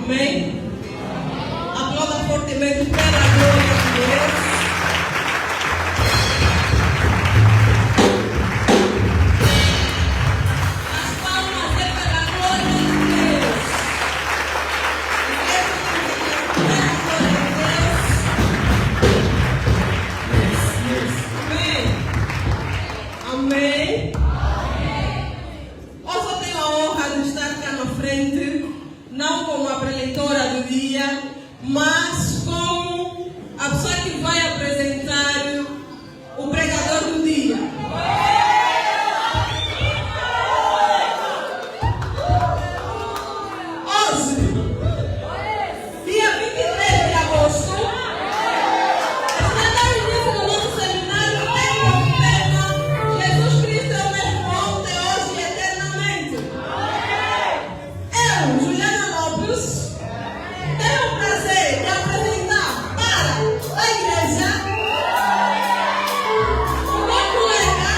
Amém? Aplauda fortemente pela glória de Deus. As palmas é pela glória de Deus. Amém. Hoje eu tenho a honra de estar cá na frente, não como a preleitora do dia, mas como a pessoa que vai apresentar o pregador do dia. Hoje, dia 23 de agosto, está no início do nosso seminário, tem como tema Jesus Cristo é o mesmo ontem, hoje e eternamente. Eu, Juliana Lopes, tenho o prazer de apresentar para a igreja o meu colega.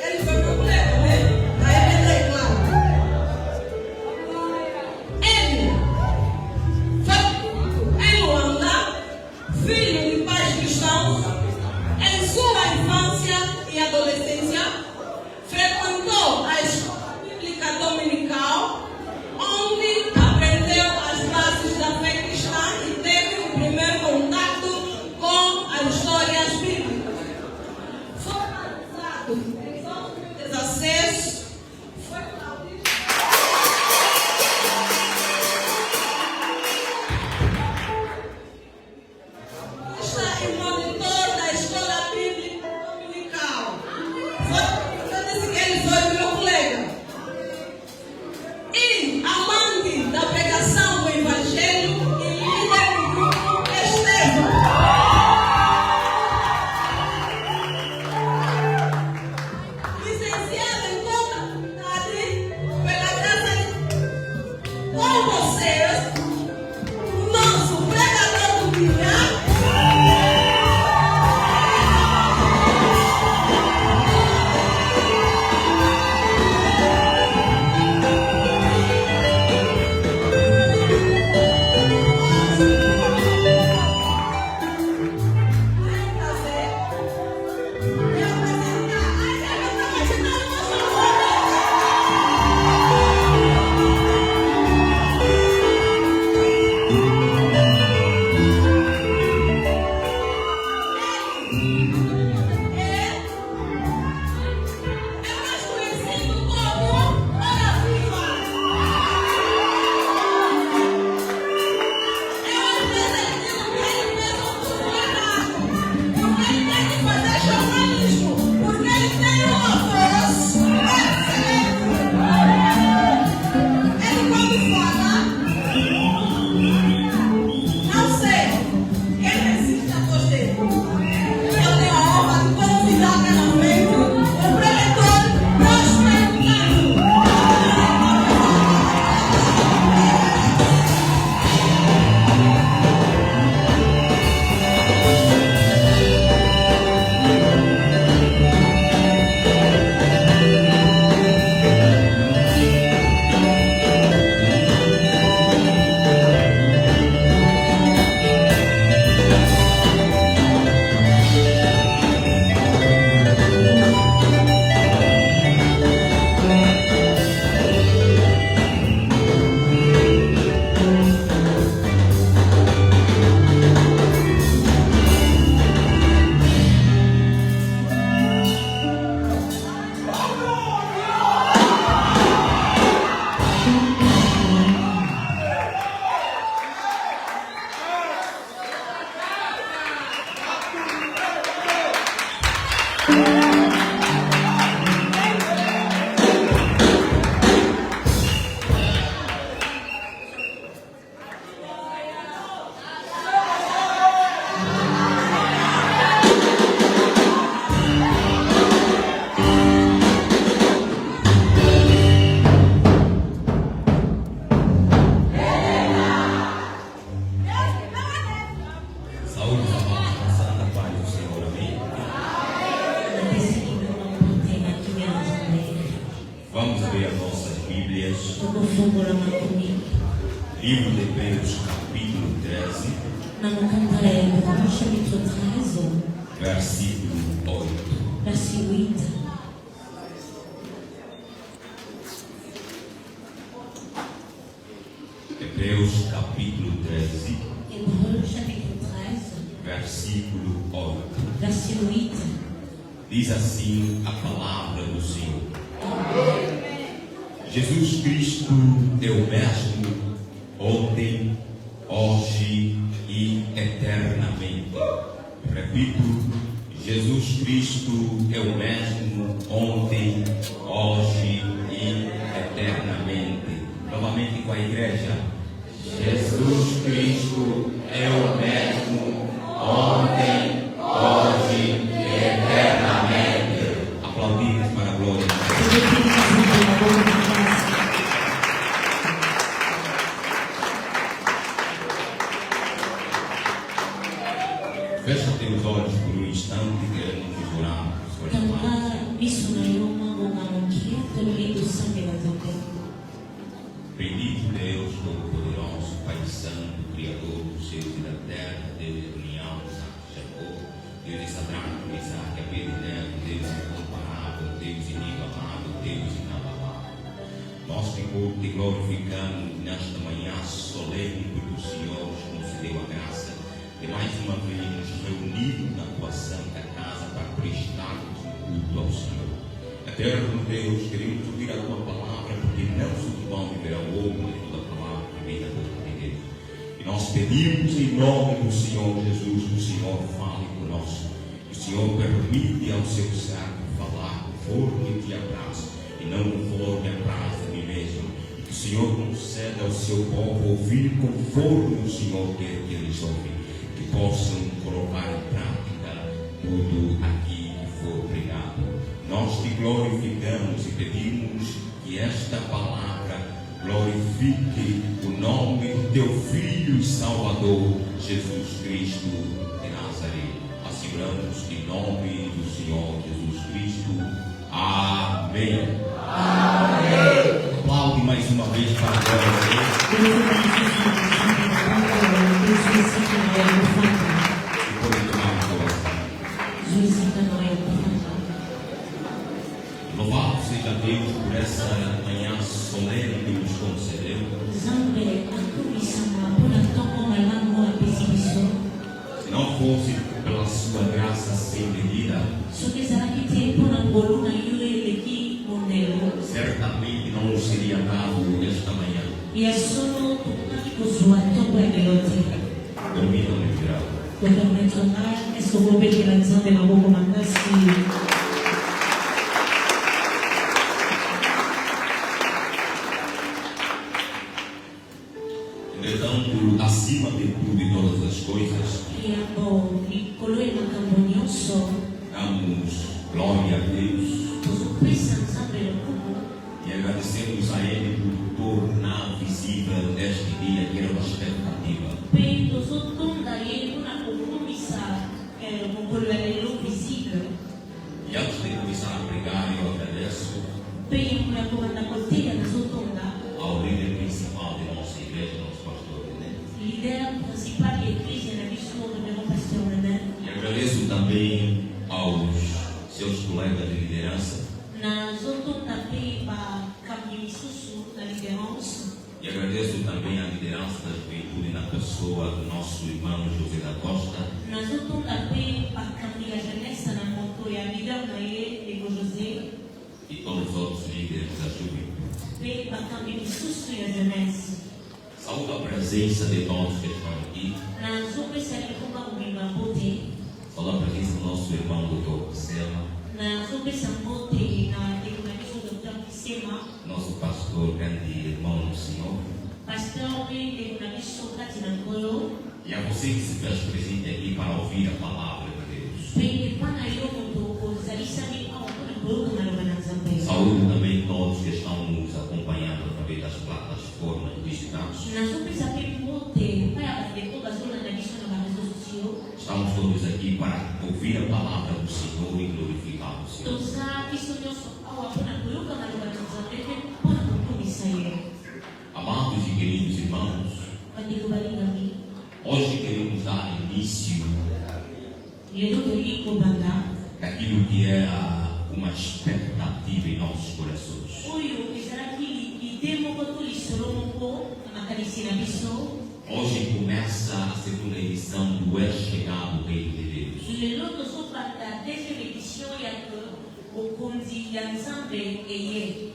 Ele foi meu colega, né? Aí entrei, claro. Ele foi em Luanda, filho de pais cristãos. Em sua infância e adolescência, frequentou a escola bíblica dominical, onde aprendeu as bases da fé cristã e teve o primeiro contato com as histórias bíblicas. Foi batizado em 2016. Foi está em monitor da escola bíblica dominical. Eu disse que ele foi meu colega. E amante da pregação do Evangelho e líder do grupo Estevão. Licenciado em contabilidade pela graça de com vocês, o nosso pregador do dia. Vamos abrir as nossas Bíblias Por favor, amar comigo. Livro de Hebreus, capítulo 13, Namukanda ya Hebreus chapitre 13, versículo 8. verset 8. Hebreus, capítulo 13, Hebreus chapitre 13, versículo 8. verset 8. Diz assim a palavra do Senhor. Jesus Cristo é o mesmo ontem, hoje e eternamente. Repito, Jesus Cristo é o mesmo ontem, hoje e eternamente. Novamente com a igreja. Jesus Cristo é o mesmo ontem, hoje e eternamente. Aplaudimos para a glória de Deus. Fecha teus olhos por um instante e queremos orar por sua palavra. Bendito Deus Todo-Poderoso, Pai Santo, Criador dos céus e da terra, Deus de União, Jacob, Deus de Sadraque, Isaac, Abednego, Deus incomparável, Deus inigualável, Deus inabalável. Nós te glorificamos nesta manhã solene, porque o Senhor nos concedeu a graça de mais uma vez nos reunir na tua santa casa para prestarmos um culto ao Senhor. Eterno Deus, queremos ouvir a tua palavra, porque não se te vão viver ao homem de toda palavra que vem da boca de Deus. E nós pedimos em nome do Senhor Jesus, que o Senhor fale conosco, que o Senhor permite ao seu servo falar conforme te apraz, e não conforme apraz a mim mesmo. E que o Senhor conceda ao seu povo ouvir conforme o Senhor quer que eles ouvem, que possam colocar em prática tudo aqui que for pregado. Nós te glorificamos e pedimos que esta palavra glorifique o nome do teu Filho e Salvador, Jesus Cristo de Nazaré. Asseguramos em nome do Senhor Jesus Cristo. Amém. Amém. Aplaude mais uma vez para a glória de Deus. E pode tomar o Louvado seja Deus por essa manhã solene que nos concedeu. Se não fosse pela sua graça sem medida, certamente não nos seria dado esta manhã. Permitam-me virar. Entretanto, acima de tudo e todas as coisas, damos glória a Deus e agradecemos a Ele por tornar visível este dia que era uma expectativa. E antes de começar a pregar, eu agradeço ao líder principal de nossa igreja, nosso pastor René. E agradeço também aos seus colegas de liderança. E agradeço também a liderança da juventude na pessoa do nosso irmão José da Costa. E todos os outros líderes da juventude. Saúdo a presença de todos que estão aqui. Saúdo a presença do nosso irmão Dr. Selma. Nosso pastor, grande irmão no Senhor. E a você que se fez presente aqui para ouvir a palavra de Deus. Saúdo também todos que estão nos acompanhando através das plataformas digitais. Estamos todos aqui para ouvir a palavra do Senhor e glorificar o Senhor. Amados e queridos irmãos, bandeko balingami Hoje queremos dar início lelo tolingi kobanda daquilo que era uma expectativa em nossos corações. oyo ezalaki lide moko to lisolo moko na makanisi na biso. Hoje começa a segunda edição do É Chegado o Reino de Deus. lelo tozobanda deuxième édition ya bokonzi ya nzambe eye.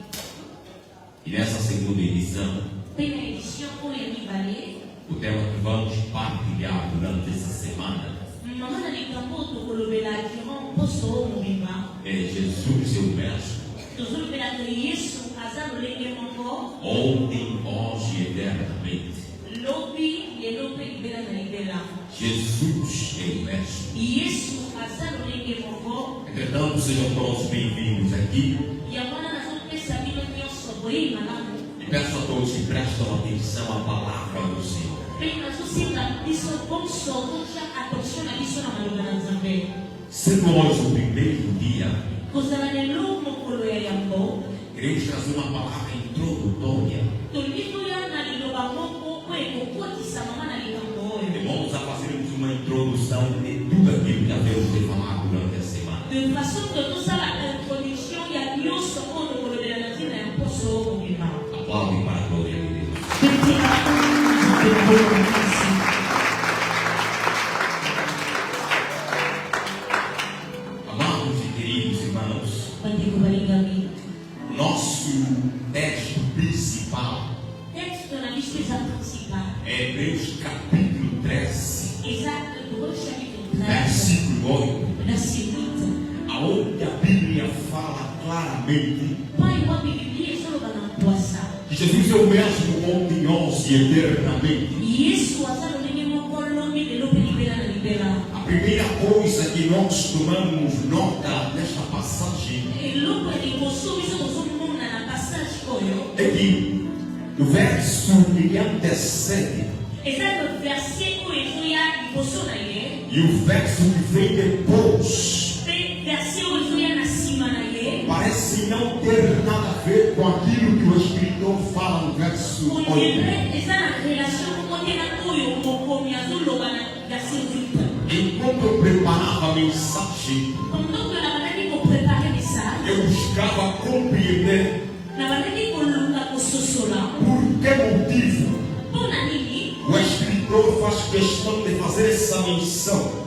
E nessa segunda edição, Mpe na édition oyo ya mibale o tema que vamos partilhar durante essa semana mama na likambo oyo tokolobela durant poso oyo mobimba é Jesus, eu peço, tozolobela to yesu aza lolenge moko ontem, hoje e eternamente. lobi lelo mpe libela na libela. Jesus, eu peço. yesu aza lolenge moko. Entretanto, sejam todos bem-vindos aqui. yango wana nazopesa bino nyonso boyei malamu E peço a todos que prestam atenção à palavra do Senhor. mpe nazosenga biso bonso totya attention na biso na maloba na nzambe. Sendo hoje o primeiro dia, kozala lelo mokolo ya yambo queremos trazer uma palavra introdutória. tolingi toya na liloba moko oyo ekokotisa mama na likambo oyo Vamos a fazermos uma introdução de tudo aquilo que havemos de falar durante a semana. de façon que tozala introduction ya nyonso oyo tokolobela na ntina ya poso oyo mobima. Aplaudem para a glória de Deus. Amados e queridos irmãos, bandeko balingami o nosso texto principal texte na biso eza principal é Hebreus capítulo 13, eza tokolo chapitre 13 versículo 8, verset 8 aonde a Bíblia fala claramente pai wa biblia ezoloba na mpwasa que Jesus é o mesmo ontem, hoje e eternamente. yesu aza lolenge moko lobi lelo mpe libela na libela. A primeira coisa que nós tomamos nota nesta passagem eloko ya liboso biso tozomona na passage oyo é que no verso que antecede eza le verset oyo ezoya liboso na ye e o verso que vem depois mpe verset oyo ezoya na nsima na ye parece não ter nada a ver com aquilo que o escritor fala no verso 8. ondire eza na relation moko te na oyo mokomi azoloba na verset 8. Enquanto eu preparava a mensagem, Pendant que na bandaki koprepare message eu buscava compreender na bandaki koluka kososola por que motivo mpo na nini o escritor faz questão de fazer essa menção.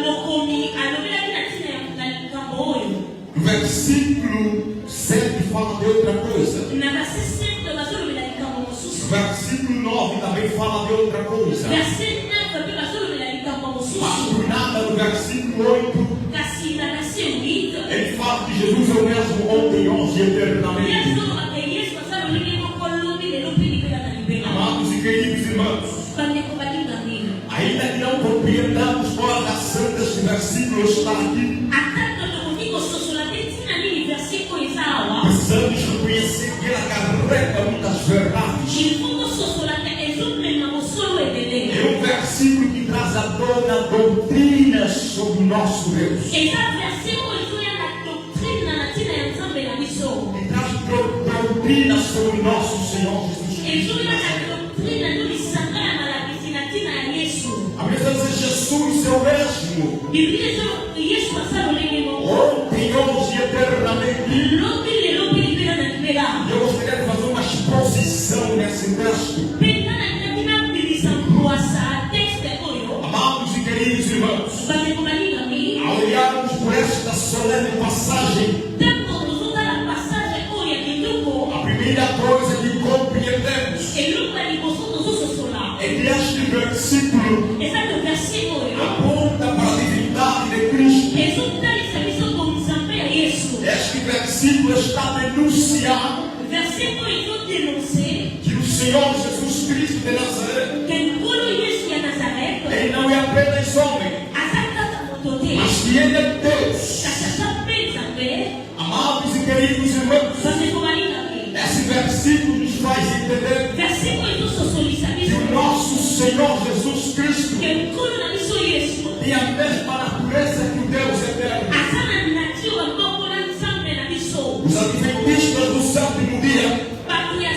mokomi alobelaki na ntina na likambo oyo. No versículo 7 fala de outra coisa. Na verset 7 bazolobela likambo No mosusu. versículo 9 também fala de outra coisa. Verset 9 mpe bazolobela likambo Mas mosusu. por nada no versículo 8 Kasi na verset 8 ele fala que Jesus é o mesmo ontem, hoje e eternamente. yazoloba ke yesu aza lolenge moko lobi lelo mpe libela na libela. Amados e queridos irmãos, bandeko balingami ainda que não compreendamos qual a razão deste versículo estar aqui, ata tokoki kososola te ntina nini verset oyo eza awa precisamos reconhecer que ela carrega muitas verdades. il faut kososola te ezomema mosolo ebele. É um versículo que traz à tona doutrinas sobre o nosso Deus. eza verset oyo ezoya na doctrine na ntina ya nzambe na biso. E traz doutrinas sobre o nosso Senhor Jesus Cristo. ezoya na doctrine to lisanga ya malakisi na ntina ya yesu. A Bíblia diz Jesus é o mesmo, biblia ezo yesu aza lolenge moko ontem, hoje e eternamente. lobi lelo mpe libela na libela. E eu gostaria de fazer uma exposição nesse texto. mpe tana ndaki nabimisa mpwasa texte oyo Amados e queridos irmãos, bandeko balingami ao olharmos por esta solene passagem, ntango tozotala passage oyo ya kitoko a primeira coisa que compreendemos eloko ya liboso tozososola é que este versículo eza le verset oyo aponta para a divindade de Cristo. ezotalisa biso konzambe ya yesu. Este versículo está denunciando verset oyo ezodenonse que o Senhor Jesus Cristo de Nazaré, ke nkolo yesu ya nazarete ele não é apenas homem, aza kaka moto te mas que ele é Deus. kasi aza mpe nzambe. Amados e queridos irmãos, bandeko balingami esse versículo nos faz entender verset oyo ezososolisa que biso o nosso Senhor Jesus Cristo ke nkolo na biso yesu tem a mesma natureza que o Deus eterno. aza na nature moko na nzambe na biso. Os adventistas do sétimo dia, bato ya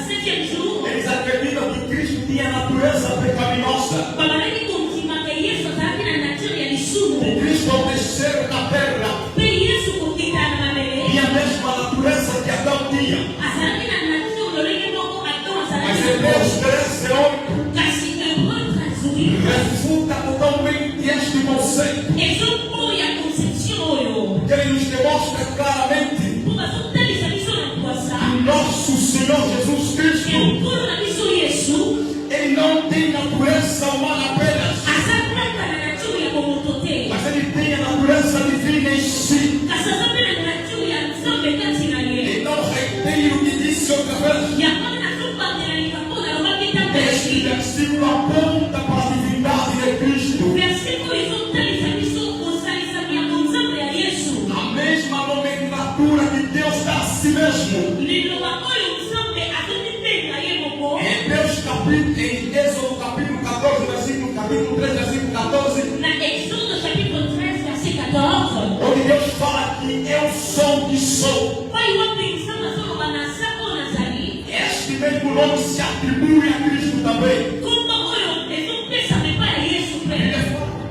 7e jour eles acreditam que tinha natureza pecaminosa. babalaki kondimaka yesu azalaki na nature ya lisumu O Cristo ao descer na terra mpe yesu kokita na mabele tinha a mesma natureza que Adão tinha. azalaki na nature lolenge moko Adam Mas azalaki Hebreus nango 13:8 kasi Hebreu 13:8 refuta totalmente este conceito. ezoboya conception oyo Que ele nos demonstra claramente mpo bazotalisa biso na kwasa que nosso Senhor Jesus Cristo, ekolo na biso yesu ele não tem natureza humana apenas, aza kaka na nature ya bomoto te mas ele tem a natureza divina em si. kasi aza mpe na nature ya nzambe kati na ye E não reitero o que disse outra vez. yango nazobatela likambo nalobaki ntango ya Este shili versículo aponta para a divindade de Cristo. versiko ezotalisa biso kozalisami ya konzambe ya yesu A mesma nomenclatura que Deus dá a si mesmo. liloba oyo nzambe azomipenga ye moko Em Êxodo capítulo 14, capítulo 3, versículo 14, na Exode chapitre 13 verset 14 onde Deus fala que eu sou o que sou. pai wapi nzambe azoloba na sako nazali Este mesmo nome se atribui a Cristo também. kombo oyo ezopesama epai ya yesu mpe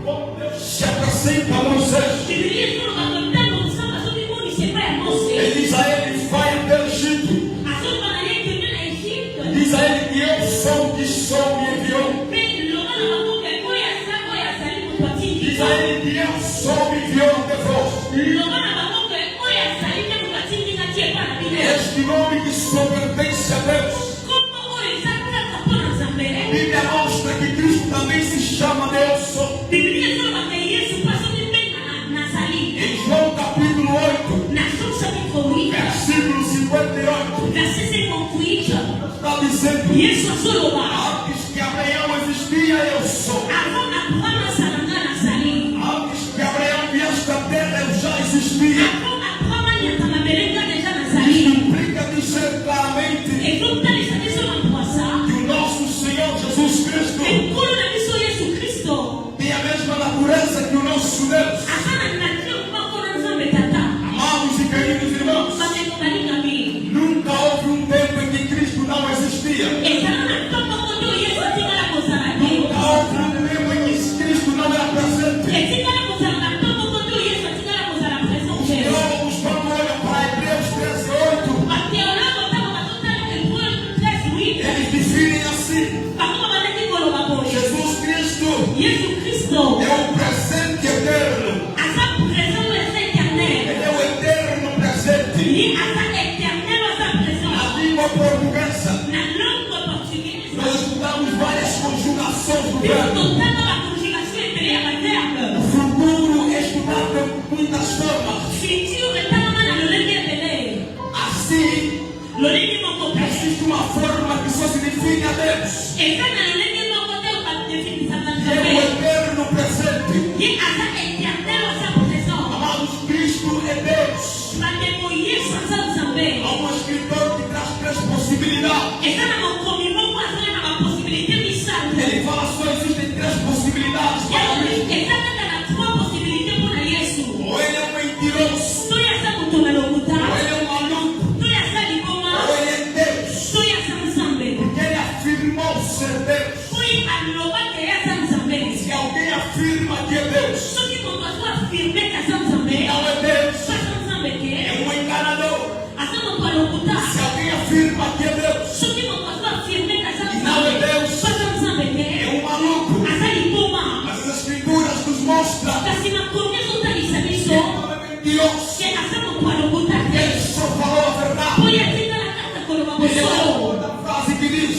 Como Deus se apresenta a Moisés, bibilia ezolobaka ntango nzambe azomimonisa epai ya mose ele diz a ele: vai até o Egito. azoloba na ye kende na Egypte Diz a ele que eu sou o que sou, me enviou. mpe loba na bango ke oyo aza oyo azali moto atindi Diz a ele que eu sou, me enviou até vós. loba na bango ke oyo azali te moto atindinga ti epai na bino Este nome que só pertence a Deus. kombo oyo eza kaka mpo na nzambe A Bíblia mostra que Cristo também se chama Deus. bibilia ezolobaka yesu mpo azomipenga nazali Em João capítulo 8, na Jean chapitre 8 versículo 58, verset 58 está dizendo: yesu azoloba antes que Abraão existia, eu sou. avant abraham azalanga nazali Antes que Abraão viesse à terra, eu já existia. avant abraham anyata mabelenga deja nazali Implica dizer claramente ezotalisa biso na kwasa que o nosso Senhor Jesus Cristo ekolo na biso yesu kristo tem a mesma natureza que o nosso Deus. aza na nature moko na nzambe tata Amados e queridos irmãos, bandeko balingami nunca houve um tempo em que Cristo não existia. ezala na ntango kote oyo yesu atikala kozala te Nunca houve um tempo em que Cristo não era presente. etikala kozala na ntango kote oyo yesu atikala kozala présent te Teólogos vão olhar para Hebreus 13:8. bateologo ntango bazotala Hébreu 13:8 Eles definem assim: bango bandeki koloba boye Jesus Cristo yesu kristo é o presente eterno. aza présent oyo eza éternel Ele é o eterno presente. ye aza éternel aza présent Na língua portuguesa, na langue portugaise nós estudamos várias conjugações do biso verbo. totanga baconjugation ebele ya baverbe O futuro é estudado de muitas formas. futur etangama na lolenge ebele Assim, lolenge moko te existe uma forma que só significa Deus. eza na lolenge moko te badefinisaka Que é o nzambe eterno presente. ye aza éternel aza présent Amados, Cristo é Deus. bandeko yesu aza nzambe Há um escritor que traz 3 possibilidades. eza na mokomi moko azali na baposibilité misato Ele fala só existem 3 possibilidades para Cristo. eza kaka na 3 possibilité mpona yesu Ou ele é um mentiroso, soki aza moto na lokuta ou ele é um maluco, soki aza liboma ou ele é Deus. soki aza nzambe Porque ele afirmou ser Deus. soki aloba te ye aza nzambe Se alguém afirma que é Deus, soki moto azo afirme ke aza nzambe não é Deus, so aza nzambe te é um enganador. aza moto ya lokuta Se alguém afirma que é Deus, soki moto azo afirme ke aza não é nzambe Deus, so aza nzambe te é um maluco. aza liboma Mas as escrituras nos mostram kasi makomi ezotalisa que biso ele não é mentiroso. ke aza moto ya lokuta te Ele só falou a verdade. oyo atikala kaka koloba Ele é bosolo outra frase que diz: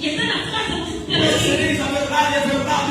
eza na frase mosiki conhecereis a verdade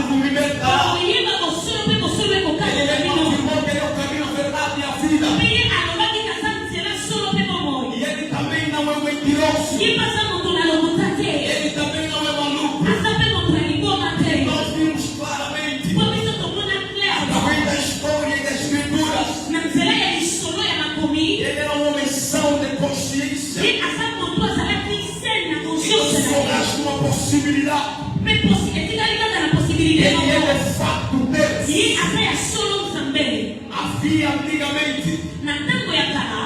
e vos libertará. oyeba bosolo mpe bosolo ekokata Ele na mesmo bino afirmou que ele é o caminho, a verdade e a vida. mpe ye alobaki kaza nzela solo mpe bomoi E ele também não é mentiroso. ye mpe aza moto na lokuta te Ele também não é maluco. aza mpe moto ya liboma te Nós vimos claramente, mpo biso tomona clair através da história e das escrituras, na nzela ya lisolo ya makomi ele era um homem são de consciência. ye aza moto azalaki sene na E conscience só na ye resta uma possibilidade. mpe etikali kaka na posibilité Ele é moko de fato Deus. ye aza ya solo nzambe Havia antigamente na ntango ya kala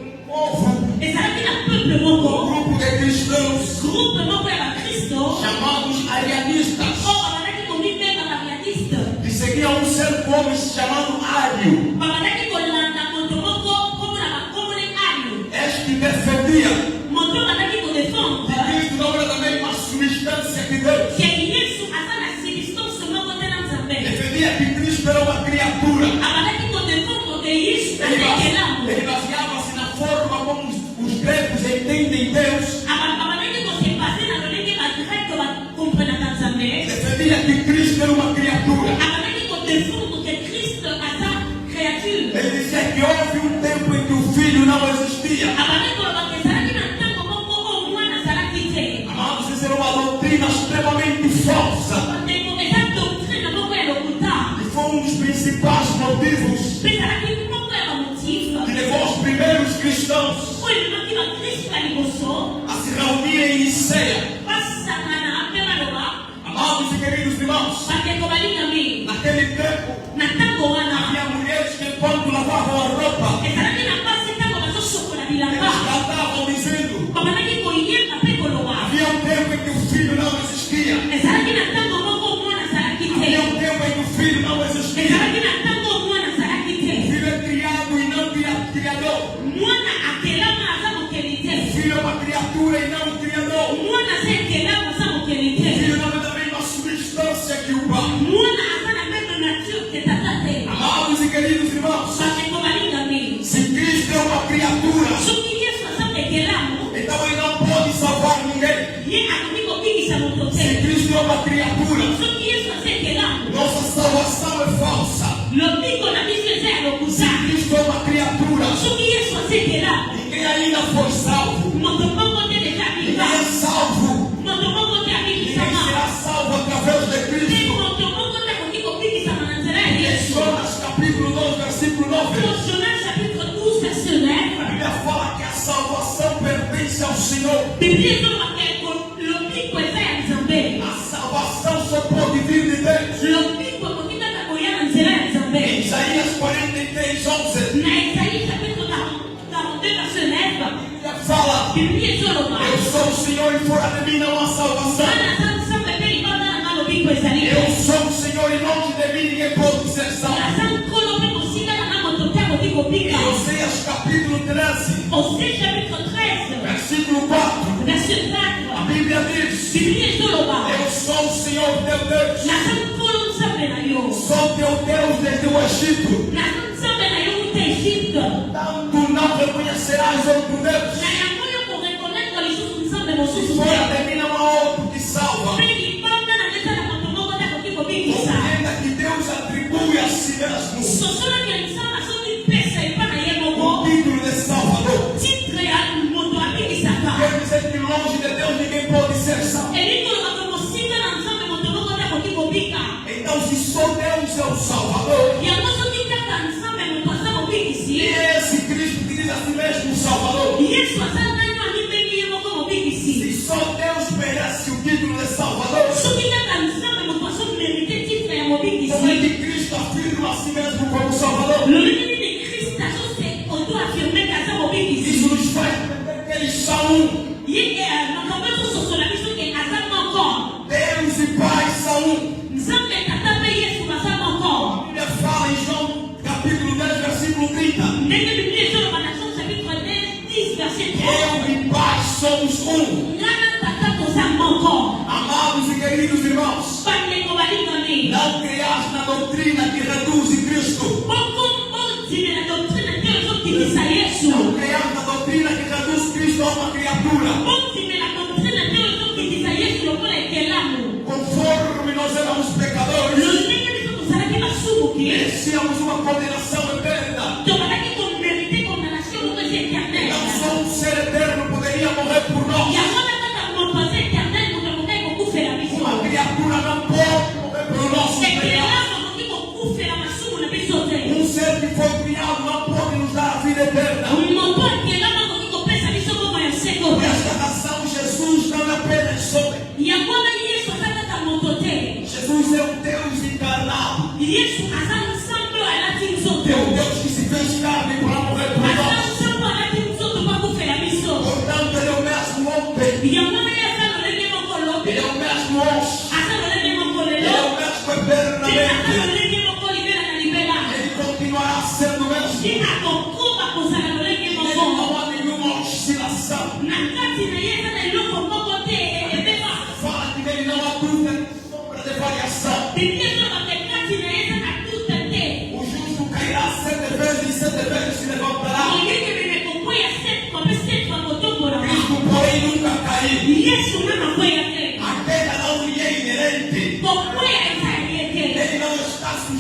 um povo, ezalaki na peuple moko um grupo de cristãos groupe moko ya bakristo chamados a arianistas Oh, babadaki komipeka babiatiste. que seguiam um certo homem chamado Ário. Babadaki kolanda moto moko komona bakomone ayo. Este defendia Moto babadaki kodefendre. que Cristo não era também uma substância de Deus. Que Yesu aza na substance moko te na Nzambe. Defendia que Cristo era uma criatura. Abadaki kodefendre que Yesu aza ekelamu. Ele baseava-se na forma como os gregos entendem Deus. Abadaki kosepase na lolenge bagreke bakomprenaka Nzambe. Defendia que Cristo era uma criatura. Abadaki kodefendre que Christ aza créature. Ele dizia que houve um tempo em que o Filho não existia. Abadaki kolobaka ezalaki na ntango moko oyo mwana azalaki te. Amados, isso era uma doutrina extremamente falsa. Ndeko eza doctrine moko ya lokuta. E foi um dos principais motivos Mpe ezalaki moko ya bamotive. que levou os primeiros cristãos Oyo ememaki bakristo ya liboso a se reunirem em Niceia. basangana mpe baloba Amados e queridos irmãos, bandeko balingami. naquele tempo Na ntango wana havia mulheres que enquanto lavavam a roupa, ezalaki na basi ntango bazosokola bilamba elas cantavam dizendo: babandaki koyemba mpe koloba. havia um tempo em que o Filho não existia. ezalaki na ntango moko mwana azalaki te. Havia um tempo em que o Filho não existia. ezalaki na ntango mwana azalaki O te. Filho é criado e não criador. Mwana akelama aza mokeli O te. Filho é uma criatura e não um criador. Mwana aza ekelama aza mokeli O te. Filho não é da mesma substância que o Pai. Mwana aza na meme nature ke tata te. Amados e queridos irmãos, bandeko balingami. se Cristo é uma criatura, soki yesu aza ekelamu então Ele não pode salvar ninguém. ye akoki kobikisa moto Se te. Cristo é uma criatura, soki yesu aza ekelamu nossa salvação é falsa. lobiko na biso eza ya Se lokuta. Cristo é uma criatura, soki yesu aza ekelamu ninguém ainda foi salvo. moto moko te deja Ninguém bika. é salvo. moto moko te Ninguém abikisama. será salvo através de te Cristo. moto moko te akoki kobikisama na nzela ya yesu. Jonas capítulo 9, versículo 9. Dans Jonas chapitre 12 verset 9, A Bíblia fala que a salvação pertence ao Senhor. Biblia ezoloba ke lobiko eza ya Nzambe. A salvação só pode vir de Deus. lobiko ekoki kaka koya na nzela ya Nzambe. Em Isaías 43, 11, Na Esaïe chapitre 42 verset 9, a Bíblia fala: Biblia ezoloba eu sou o Senhor e fora de mim não há salvação. wana aza Nzambe mpe libanda na nga lobiko ezali te. Eu sou o Senhor e longe de mim ninguém pode ser salvo. aza nkolo mpe mosika na nga moto te akoki kobika. Em Oséias capítulo 13, Osée chapitre 13 versículo 4, verset a 4, Bíblia diz: Biblia ezoloba eu sou o Senhor teu Deus. naza nkolo Nzambe na yo. Sou teu Deus desde o Egito. naza Nzambe na yo uta Egypte. Tanto não reconhecerás outro Deus. na yango yo korekonetre lisusu Nzambe mosusu te. Fora de mim não há outro que salva. mpe libanda na nzela na moto moko te akoki kobikisa. Compreenda que Deus atribui a si mesmo sosolaki Nzambe azomipesa epa na ye o moko título de Salvador. titre ya moto abikisaka. Quer dizer que longe de Deus ninguém pode ser salvo. elikoloka mosika na Nzambe moto moko te akoki kobika. Então, se só Deus é o Salvador, yango soki kaka Nzambe moto aza e mobikisi, esse Cristo que diz a si mesmo o Salvador, yesu aza nani amipeli ye moko mobikisi. se só Deus merece o título de Salvador, soki kaka Nzambe moto azomerite titre ya como é mobikisi, que Cristo afirma a si mesmo como Salvador? lolenge nini Kristo azose otoafirme ke aza mobikisi. Isso nos faz entender que eles são um. makambo ezososola biso ke aza moko. Deus e Pai são um. Nzambe tata mpe yesu baza moko. A Bíblia fala em João capítulo 10, versículo 30. ndenge biblia ezoloba na Jean chapitre 10 verset 3, Eu e Pai somos um. nga na tata toza moko. Amados e queridos irmãos, bandeko balingami, não creias na doutrina que reduz Cristo. bokomodimela doctrine te ezokitisa yesu. Não creias na doutrina que reduz Cristo a uma criatura. botimela doctrine te ezokitisa yesu lokola ekelamu. Conforme nós éramos pecadores, lolenge biso tozalaki basubuki, merecíamos uma condenação eterna. tozalaki komerite condamnation moko eza éternel. Então só um ser eterno poderia morrer por nós. yango na kaka moto aza éternel moto akokai kokufela biso. Uma criatura não pode morrer pelo nosso pecado. ekelamu akoki kokufela masumu na biso te. Um ser que foi criado não pode nos dar a vida eterna. moto akelamu akoki kopesa biso koko ya seko Por te. esta razão, Jesus não é apenas homem. yango wana yesu aza kaka moto te. Jesus é o Deus encarnado. yesu aza nzambe oyo alati nzoto. É o Deus que se fez carne para morrer por aza nós. nzambe alati nzoto mpo akufela biso. Portanto, Ele é o mesmo ontem. yango wana ye aza lolenge moko lobi, Ele é o mesmo hoje.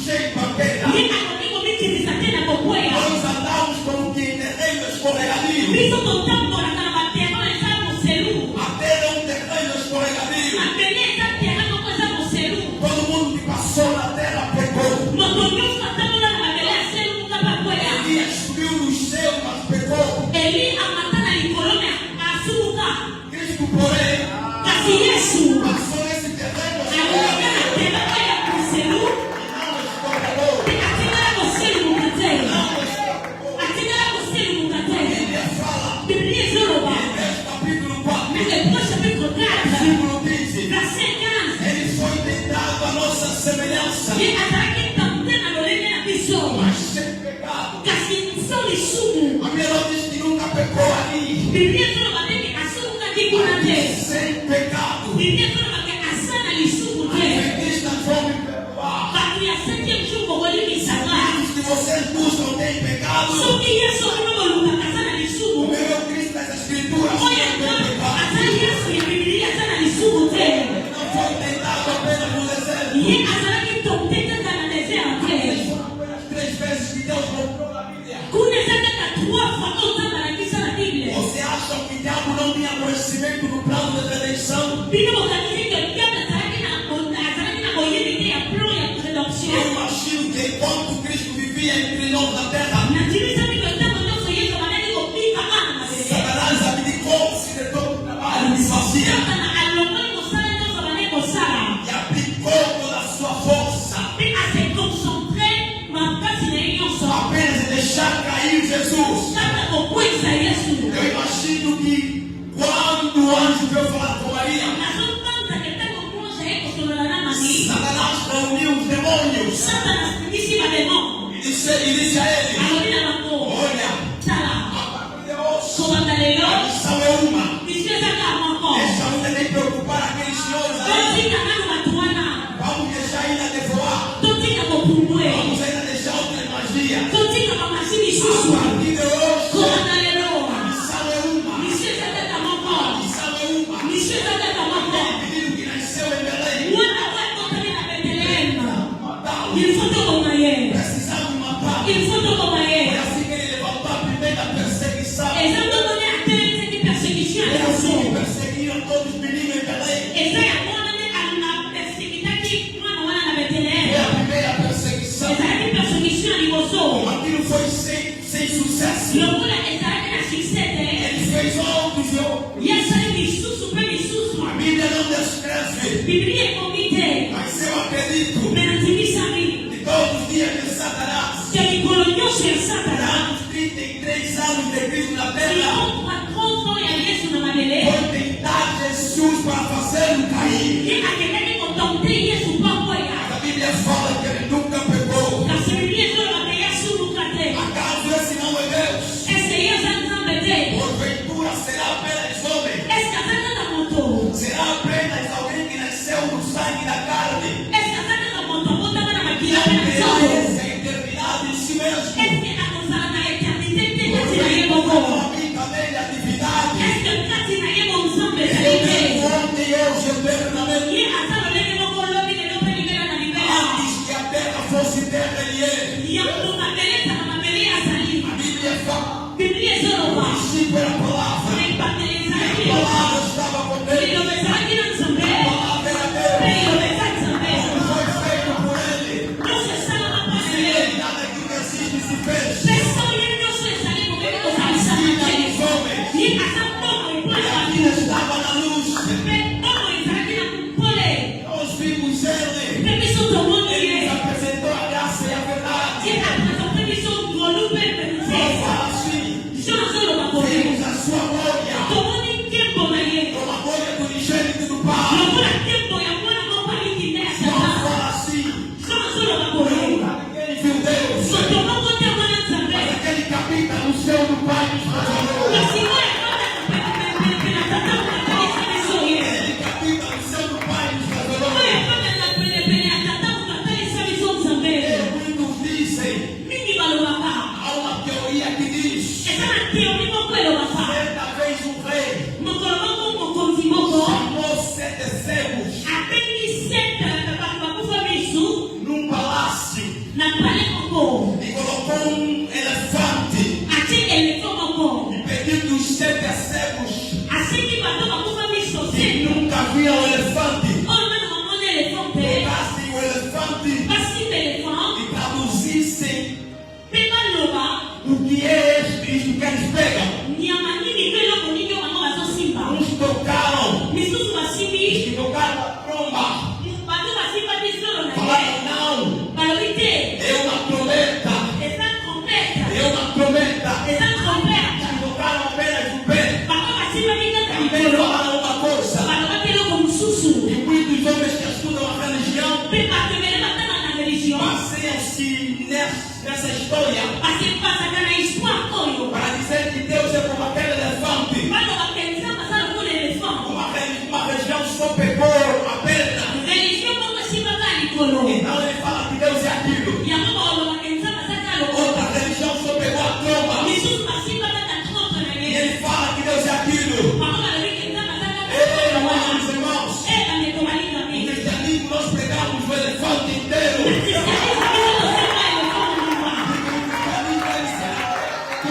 cheio para queda. Ye akomikomikiriza tena kokwea. Nós andamos como que em terreno escorregadio. Biso totambolaka na baterano eza moselu. A terra é um terreno escorregadio. Mabele eza terano moko eza moselu. Todo mundo que passou na terra pecou. Moto nyonso atambola na mabele ya selu muka bakwea. Elias subiu no céu, mas pecou. Eli amata na likolo me asumuka. Cristo, porém, Kasi Yesu passou nesse terreno alobaka na escorregadio. terano ya moselu. Não escorregou. Te atingala moselu muka te. Não escorregou. Atingala moselu muka A te. Bíblia fala, Biblia ezoloba. Efésios capítulo 4, Na Hebreus chapitre 4, versículo 15. verset 15. Ele foi tentado a nossa semelhança, Ye azalaki tante na lolenge na biso. mas sem pecado. Kasi so lisumu. A Bíblia não diz que nunca pecou ali. Biblia ezoloba ndenge asumukaki kuna te. Sem pecado. Biblia ezoloba ke asa na lisumu te. Adventistas vão me perdoar. Bato ya 7e jour bokolimisanga. Os que vocês buscam têm pecado. Soki Yesu okomi kolukaka aza na O lisumu. meu Cristo das Escrituras não Oyo tem aza pecado. Yesu ya Biblia aza na lisumu te. Não foi tentado apenas no deserto. Ye azalaki tokte kaka na desert te. Foram apenas 3 vezes que Deus mostrou na Bíblia. Kuna eza kaka 3 fois otanga na kisa na Biblia. Você acha que o diabo não tinha conhecimento do plano de redenção? Bino bokanisi ke diable azalaki na boyebi te ya plan ya Eu rédemption. imagino que enquanto Cristo vivia entre nós na terra, Najimisaki ke ntango nyonso Yesu abandaki kobika ana na mabele. Satanás abdicou-se de todo o trabalho que fazia Satana alongoli mosala nyonso abandaki kosala. e aplicou toda a sua força Mpe ase concentre makasi na ye nyonso. apenas em deixar cair Jesus. Kaka kokweza Yesu. Eu imagino que quando o anjo veio falar com Maria, Nazopanza ke ntango mwonza ye kosolola na Marie. Satanás reuniu os demônios Satana asingisi bademon. e disse a ele: Alobi na bango. Olha, Tala. a partir de hoje, Kobanda a lelo. missão é uma. Misiyo ezaka moko. Deixa não nem preocupar aqueles senhores aí. Totika nanu bato wana. Vamos deixar ainda devoar. Totika kopumbwe. Vamos ainda deixar outra magia. Totika bamasi A lisusu. partir de hoje, Kobanda lelo. a missão é uma. Misiyo ezaka moko. A missão é uma. Misiyo ezaka moko. Aquele menino que nasceu em Belém, Wana watokani na Bethlehem. matá-lo. Il faut tokoma ye. Precisamos matá-lo. Il faut tokoma Foi ye. assim que ele levantou a primeira perseguição. Eza ndondoni atelemisi persécution É ya assim que biso. perseguiram todos os meninos em Belém. Eza yango wana nde persekitaki mwana wana na Foi Bethlehem. a primeira perseguição. Ezalaki persécution ya liboso. Aquilo foi sem sucesso. Lokola ezalaki na succès te. Ele fez outros e outros. Yasali lisusu mpe lisusu. A Bíblia não descreve, Biblia ekomi te. mas eu acredito Me nazimisami. que todos os dias de Satanás, Ke mikolo nyonso ya Satana. durante 33 anos de Cristo na terra, Ikoka 30 ans ya Yesu na mabele. foi tentar Jesus para fazê-lo cair. Ye akendaki kotonte Yesu pakoya. A Bíblia fala que ele nunca pecou. Kasi Biblia ezoloba ke yasuluka te. Acaso esse não é Deus? Ese ye aza Nzambe te. Porventura será apenas homem? Eske aza kaka moto. Será apenas alguém que nasceu no sangue da carne? Eske aza kaka moto abotama na makila Não mpe na terá nzoto. essa eternidade em si mesmo. Eske akozala na eternité te kati na ye Porventura moko. não habita nele a divindade. Eske kati na ye monzambe Ele ezali te. mesmo ontem e hoje eternamente. Ye aza lolenge moko lobi lelo mpe libela na libela. Antes que a terra fosse terra, ele é. Yango mabele ezala mabele azali. A Bíblia fala: Biblia ezoloba. o princípio era a palavra. Na ebandeli A ezalaki liloba. palavra estava com Deus. Liloba ezalaki na Nzambe. A palavra era Mpe Deus. liloba eza Nzambe. Foi feito por ele. Nyonso esalama mpona Sem ye. ele, nada que existe se fez. Peso ye nyonso ezali kobeki kozalisama Vida te. dos homens. Ye aza mbongo E epai ya aquilo bato. estava na luz. Mpe mbongo ezalaki na pole. Nós vimos ele. Mpe biso tomoni Ele ye. nos apresentou a graça e a verdade. Ye apresente biso ngolu mpe Nós pese. fala assim. Jean azoloba boye. Vimos a sua glória. Tomoni nkembo na ye. Como a glória do unigênito do Pai. Lokola nkembo ya mwana moko aliki nde ya Nós Satan. fala assim. Jean azoloba boye. Ninguém viu Deus. Moto moko te mwana Nzambe. Mas aquele que habita no céu do Pai nos revelou. Kasi oyo afanda pene na tata mokatalisa biso ye. Ele que habita no céu do Pai nos revelou. Oyo afanda na pene ya tata mokatalisa biso Nzambe. Muitos dizem. Mingi balobaka. Há uma teoria que diz. Eza na teori moko elobaka. Certa vez um rei Mokolo moko mokonzi moko. chamou 700 Eki. que tocaram a tromba, Bantu basimba bisolo na ye. falaram não, Balobi te. é uma trombeta, Eza trompeta. é uma trombeta. Eza trompeta. Que tocaram apenas o pé, Bantu basimba bikaka também likolo. falaram uma coisa. Baloba te eloko mosusu. E muitos homens que estudam a religião Mpe bato ebele batanga na religion. baseiam-se nessa história Basi basaka na histoire oyo. para dizer que Deus é como aquele elefante. Bano bapenza basala lokola elefant. Uma região só pegou a perna. Religion moko esimbaka likolo. Então ele fala que Deus é aquilo. Yango bakoloba bapenza basaka lokolo. Outra religião só pegou a tromba. Misusu basimbaka na trompe na E ye. ele fala que Deus é aquilo. Bango balobi kenza basaka Ei, lokolo. amados irmãos, Bandeko balinga no mingi. cristianismo nós pregamos o elefante inteiro. O Kristianisme biso tosenga elefant mobimba. cristianismo ele será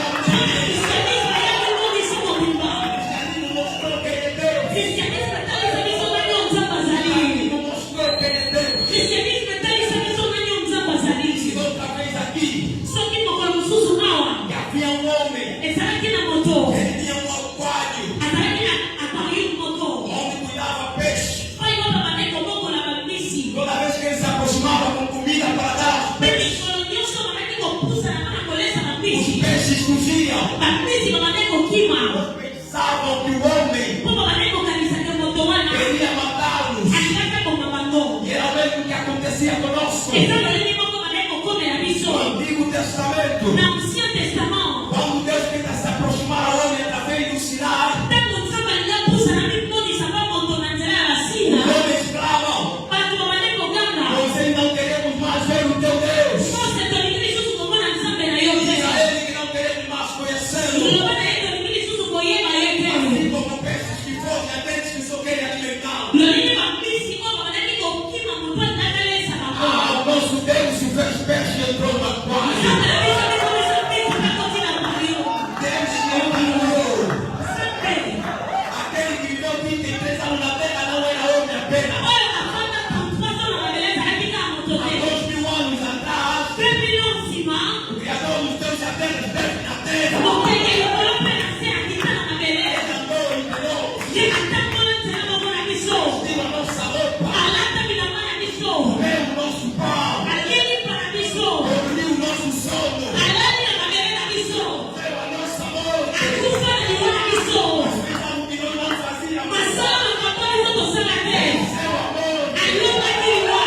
Kristianisme eyaki komisa mobimba. o cristianismo mostrou quem é Deus. Kristianisme etalisa biso nani oyo nzambe O azali. cristianismo mostrou quem é Deus. Kristianisme etalisa biso nani oyo nzambe azali. E outra vez aqui, Soki mokolo mosusu awa que havia um homem, ezalaki na moto, ele tinha um aquário azalaki na aquarium moto onde cuidava peixe. oyo baba bandeko bokola bambisi. Toda vez que ele se aproximava com comida para dar aos Mpe peixes, mikolo nyonso babandeki kopusana mpona kolesa os bambisi. peixes fugiam. Bambisi babandeki kokima Pensavam que o homem mpo babandeki kokanisaka moto wana queria matá-los. alingaki akoma bango. E era o mesmo que acontecia conosco. Eza lolenge moko bandeki kokomela biso No Antigo Testamento, na ancien testament. quando Deus tenta se aproximar ao homem através do Sinai, Ntango nzambe alingi apusana mimonisa ba moto na nzela ya os basina, homens clamavam: bato babandeki koganga nós não queremos mais ver o teu Deus. mose tolingi lisusu komona nzambe na yo Diz te. a ele que não queremos mais conhecê-lo. Liloba na ye tolingi lisusu koyeba ye te. Assim como peixes que fogem, aqueles que só querem alimentar. Lolenge bambisi oyo babandeki kokima moto atalesa bango. Ah, o nosso Deus se fez peixe e entrou no aquário. Nzambe na biso bikomisa mbisi bakoti na aquarium. Deus se enviou. Nzambe Aquele que viveu 33 anos na terra não era homem apenas. oyo afanda 33 ans na mabele ezalaki kaka moto Há te. 2000 anos atrás, 2000 ans nsima o Criador dos céus e a terra esteve na terra. mokenge likolo mpe na se akita na mabele. Ele andou e virou. Ye atambola nzela moko na biso. Vestiu a nossa roupa. Alata bilamba na biso. Comeu o nosso pão. Alieli mpa na biso. Dormiu o nosso sono. Alali na mabele na biso. Deu a nossa morte. Akufa na liwa na biso. Fez algo que nós não fazíamos. Masala makambo oyo tosala te. Seu amor. Alobaki liwa.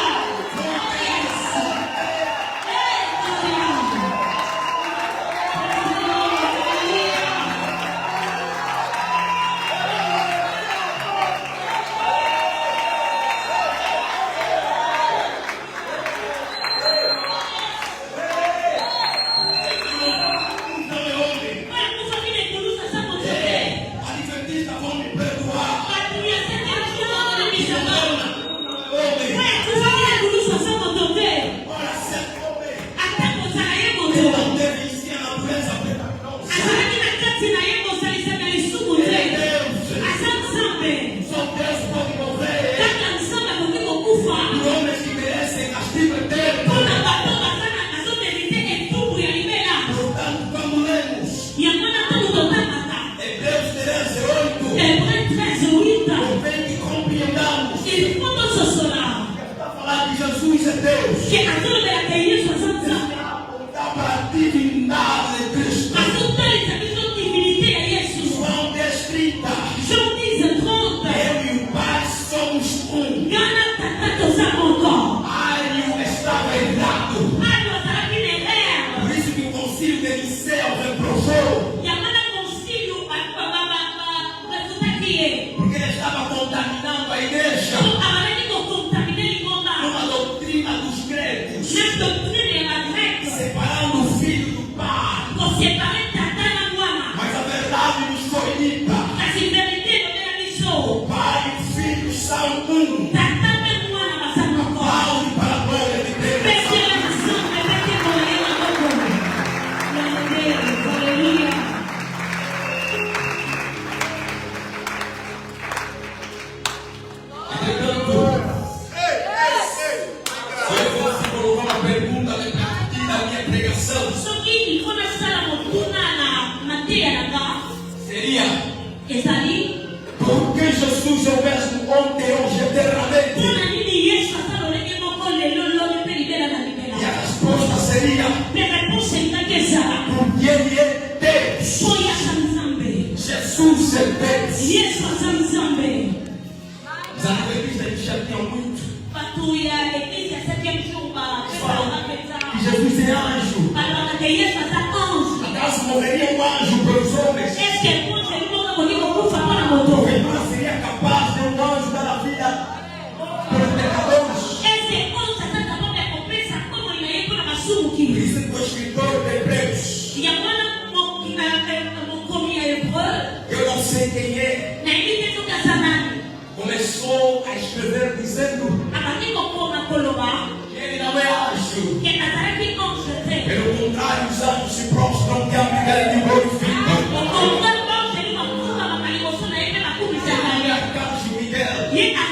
Não é homem. Akufa kine kulusa sa moto te. Adventistas vão me perdoar. Bato ya sete biso moko na bisaka. Não é homem. Akufa kine kulusa sa moto te. Ora, se é homem. Ata kozala ye Ele moto. não deve ensinar a natureza pecaminosa. Azalaki na kati na ye kozalisaka lisumu Ele é te. Deus. Aza nzambe. Só Deus pode morrer. Kaka nzambe akoki kokufa Os homens que merecem castigo eterno. mpona bato bazomerite etumbu ya libela. Portanto, quando lemos Yango na ntango totangaka Hebreus 13:8, Hébreu 13:8, convém que compreendamos il faut tososola para falar que Jesus é Deus. ke azolobelaka yesu aza nzambe. Apontar para a divindade de Cristo. Azotalisa biso divinité ya yesu. João 10:30, Jean 10:30, eu e o Pai somos um. nga na tata toza moko. Ario estava errado. Ayo azalaki na erreur. Por isso que o concílio de Niceu reprovou, Yango na concilio refutaki ye. porque ele estava contaminando a igreja So abandaki kokontamine lingomba numa doutrina dos gregos, na doctrine ya bagreke separando o filho do pai. kosepare tata na mwana. Mas a verdade nos foi dita: Kasi verite elobela biso o pai e o filho são um. tata mpe mwana baza moko. Aplaude para a glória de Deus. Pesela na nzambe pete molenge na moko. Aleluya. Entretanto, se eu fosse colocar uma pergunta repetida na minha pregação, Soki mpona sala motuna na mateya nanga seria: ezali por que Jesus é o mesmo ontem, hoje eles já tinham muito. Patuya igreja sétimo chumba. Que Jesus é anjo. Para que Yesu asa anjo. Acaso morreria um anjo pelos homens? Est-ce que vous êtes pour que vous fassiez la moto? Porventura seria capaz de um anjo dar a vida pelos pecadores? Est-ce que vous êtes capable de comprendre ça comme il y a pour la massumu Por qui? isso que o escritor de Hebreus, Il y a mon commis à Hébreu. eu não sei quem é, Na igreja do Casamani. começou a escrever dizendo A partir do Coma Colomar. que ele não é anjo. Que Nazaré que anjo tem. Pelo contrário, os anjos se prostram diante dele e glorificam. O comando de uma curva na calibração da igreja na curva de Ele é Israel. arcanjo Miguel. E a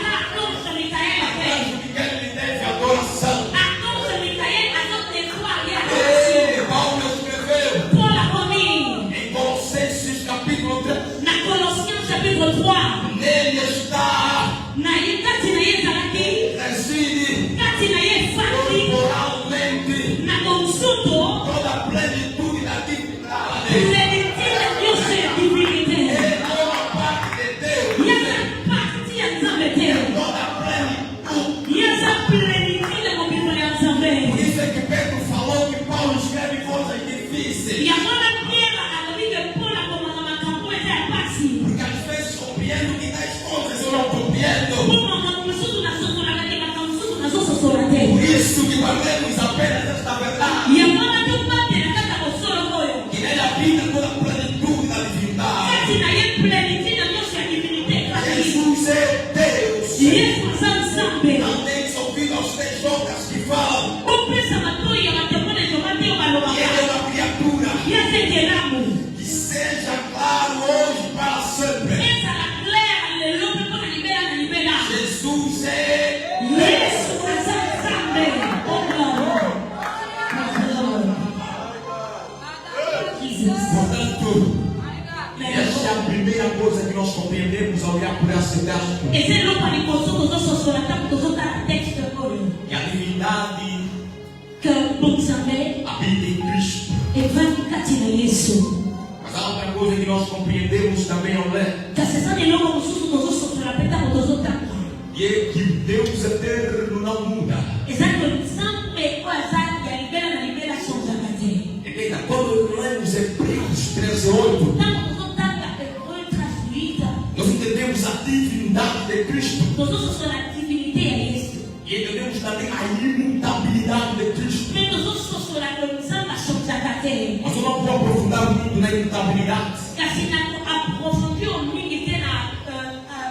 anjo Micael tem. Arcanjo Miguel lhe deve adoração. A anjo Micael a não tem glória. Ei, Paulo escreveu Paul a commis. em Colossenses capítulo 3. Na Colossiens chapitre 3. Nele está, Na kati na ye zalaki. reside Kati na ye fati. corporalmente Na konsuto. toda a plenitude da divindade. Plenitude nyonso ya divinité. Ele toma parte de Deus. Yaza parti ya Nzambe te. Toda a plenitude. Yaza plenitude ya mobimbo ya Nzambe. Por isso é que Pedro falou que Paulo escreve coisas difíceis. Yamona Pierre alobi ke Paul akomaka makambo eza ya pasi. Porque às vezes compreendo que tais coisas eu não compreendo. Mpo makambo mosusu nasosolaka te makambo mosusu nazososola te. Por isso que guardemos apenas esta verdade. Yamona tobatela kaka bosolo oyo. Que nele habita toda a plenitude da divindade. Kati na ye plenitude ya nyonso ya divinité kati. Jesus é Deus. Yesu aza Nzambe. Não tens ouvido aos tejogas que falam Opesa matoi ya matemone joma te que balobaka. ele é uma criatura. Yazekelamu. Que seja claro hoje para sempre. Ezala claire lelo mpe mpona libela na libela. Jesus é Yesu aza Nzambe. Portanto, essa é a primeira coisa que nós compreendemos ao olhar por esse texto. Eze eloko ya liboso tozososola ntango tozotala texte oyo. Que a divindade Que bonzambe habita em Cristo. evandi kati na Yesu. Mas há outra coisa que nós compreendemos também ao ler. Kasi eza na eloko mosusu tozososola mpe ntango tozotanga. E é que o Deus eterno não muda. Eza ke Nzambe oyo aza ya libela na libela asonzaka te. Entenda, quando lemos Hebreus 13:8, Ntango tozotanga Hébreu 13:8, nós entendemos a divindade de Cristo. tozososola divinité ya Yesu. E entendemos também a imutabilidade de Cristo. Mpe tozososola ke Nzambe asonzaka te. Mas eu não vou aprofundar muito na imutabilidade. Kasi na aprofondir mingi te na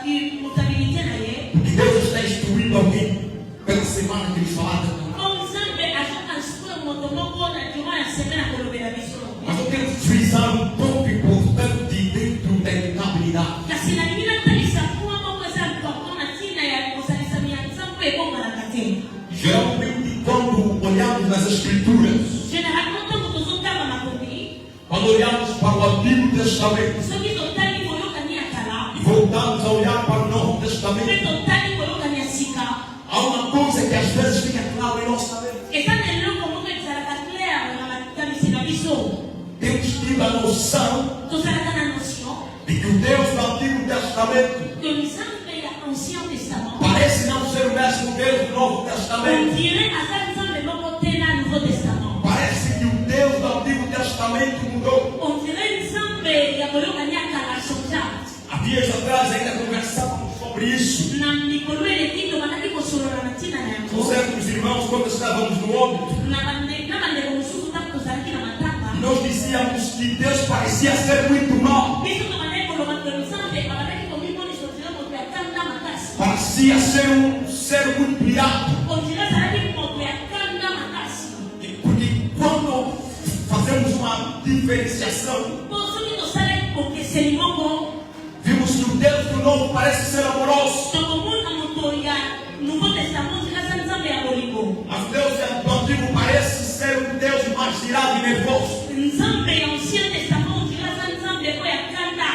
imutabilité na ye. Porque Deus está instruindo alguém pela semana que eles falaram. Nzambe azoka instruire moto moko na durant ya semaine akolobela biso. Mas eu quero frisar um ponto importante dentro da imutabilidade. Kasi nalingi natalisa point moko eza important na ntina ya kosalisami ya Nzambe ebongwanaka te. Geralmente, quando olhamos nas Escrituras, Généralement ntango tozotanga makomi, quando olhamos para o Antigo Testamento soki totali boyokani ya kala, e voltamos a olhar para o Novo mpe Testamento, totali boyokani ya sika, há uma coisa que às vezes fica claro em nossa mente. eza na eloko moko ezalaka claire na makamisi na biso. Temos tido a noção Tozalaka na notion de que o Deus do Antigo Testamento que Nzambe ya Ancien Testament parece não ser o mesmo Deus do Novo on Testamento. dirait aza Nzambe moko te na Nouveau Testament. Parece que o Deus do Antigo Testamento mudou. On dirait Nzambe ya boyokani ya kala changea. Há dias atrás ainda conversávamos sobre isso. Na mikolo eleki tobandaki kosolola na ntina na Com yango. certos irmãos, quando estávamos no ônibus, Na bandeko mosusu ntango tozalaki na matanga. nós dizíamos que Deus parecia ser muito mau. Biso tobandaki koloba ke Nzambe abandaki komimonisa ozela moto ya kanda makasi. Parecia ser um ser muito pirata. On dirait azalaki moto ya kanda makasi. Porque quando fazemos uma diferenciação, Po soki tosalaki bokeseni moko, vimos que o Deus do Novo parece ser amoroso. tokomona moto ya Nouveau Testament ozela aza Nzambe ya bolingo. Mas Deus do Antigo parece ser um Deus mais girado e nervoso. Nzambe ya Ancien Testament ozela aza Nzambe oyo ya kanda.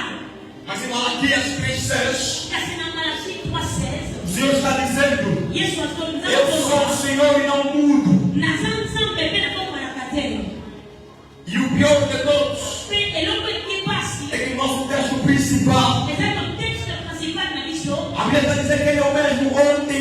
Mas em Malaquias 3:6, Kasi na Malachi 3:16, o Senhor está dizendo: Yesu azonza Eu sou o Senhor e não mudo. naza Nzambe mpe nakomonaka te. E o pior de todos Mpe eloko eki pasi é que o nosso texto principal, eza kontexte principal na biso. a Bíblia está dizendo que Ele é o mesmo ontem,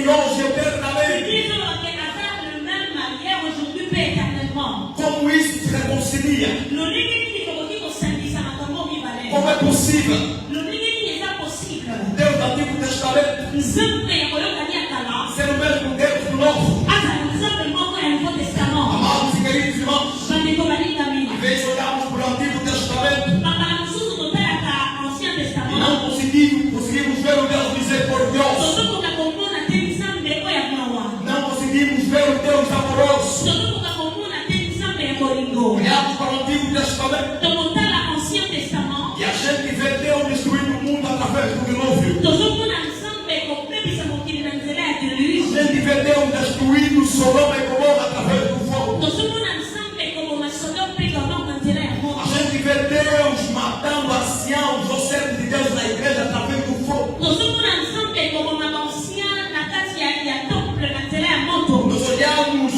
Testamento. Donc, on a l'Ancien Testament. E a gente vê Deus destruindo o mundo através do dilúvio. Nous sommes ensemble et qu'on peut bien savoir qu'il est dans la déluge. A gente vê Deus destruindo Sodoma e Gomorra através do fogo. Nous sommes ensemble et comme on a Sodome et Gomorrhe dans la mort. A gente vê Deus matando anciãos ou servos de Deus na igreja através do fogo. Nous sommes ensemble et comme on a ancien, la case, il y a temple dans la moto. Nós olhamos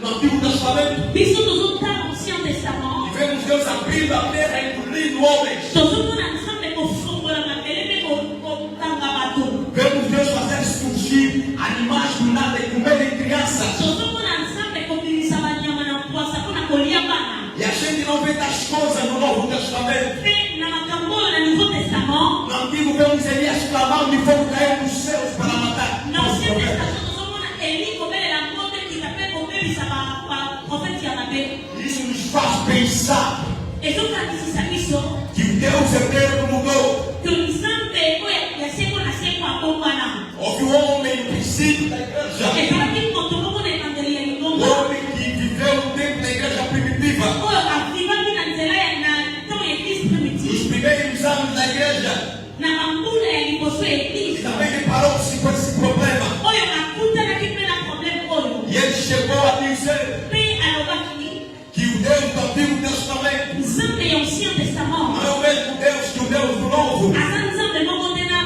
no Antigo Testamento Nous sommes dans l'Ancien Testament. e vemos Deus abrindo a terra e engolindo homens. Nous sommes ensemble et qu'on fonde la matière et qu'on tanga bateau. Vemos Deus fazer surgir animais do nada e comerem crianças. Nous sommes ensemble et qu'on dit ça va n'y avoir un poids, ça qu'on a collé à bana. E a gente não vê tais coisas no Novo Testamento. Mais dans le Nouveau Testament, No Antigo vemos Elias clamando e fogo caiu dos céus para matar. dans l'Ancien Testament, nous sommes Élie comme elle est la mort qui s'appelle comme elle ça va prophète Yahvé. Isso nos faz pensar Et donc quand il s'agit ça, que o Deus eterno mudou. que nous sommes des ouais, il y a ce qu'on a c'est quoi comme voilà. Houve um homem no princípio da Et igreja. ça veut dire qu'on doit on est dans des liens comme Um ça. homem que viveu no tempo da igreja primitiva. Oh, la vie va bien dans là na dans l'église Nos primitive. primeiros anos da igreja. Na bambula ya liboso E église. também deparou-se com esse problema. Oyo nakuta na kipenda problème oyo. E ele chegou a dizer Pe alobaki que o Deus do Antigo Testamento nzambe ya Ancien Testament. não é o mesmo Deus que o Deus do Novo. Aza nzambe moko tena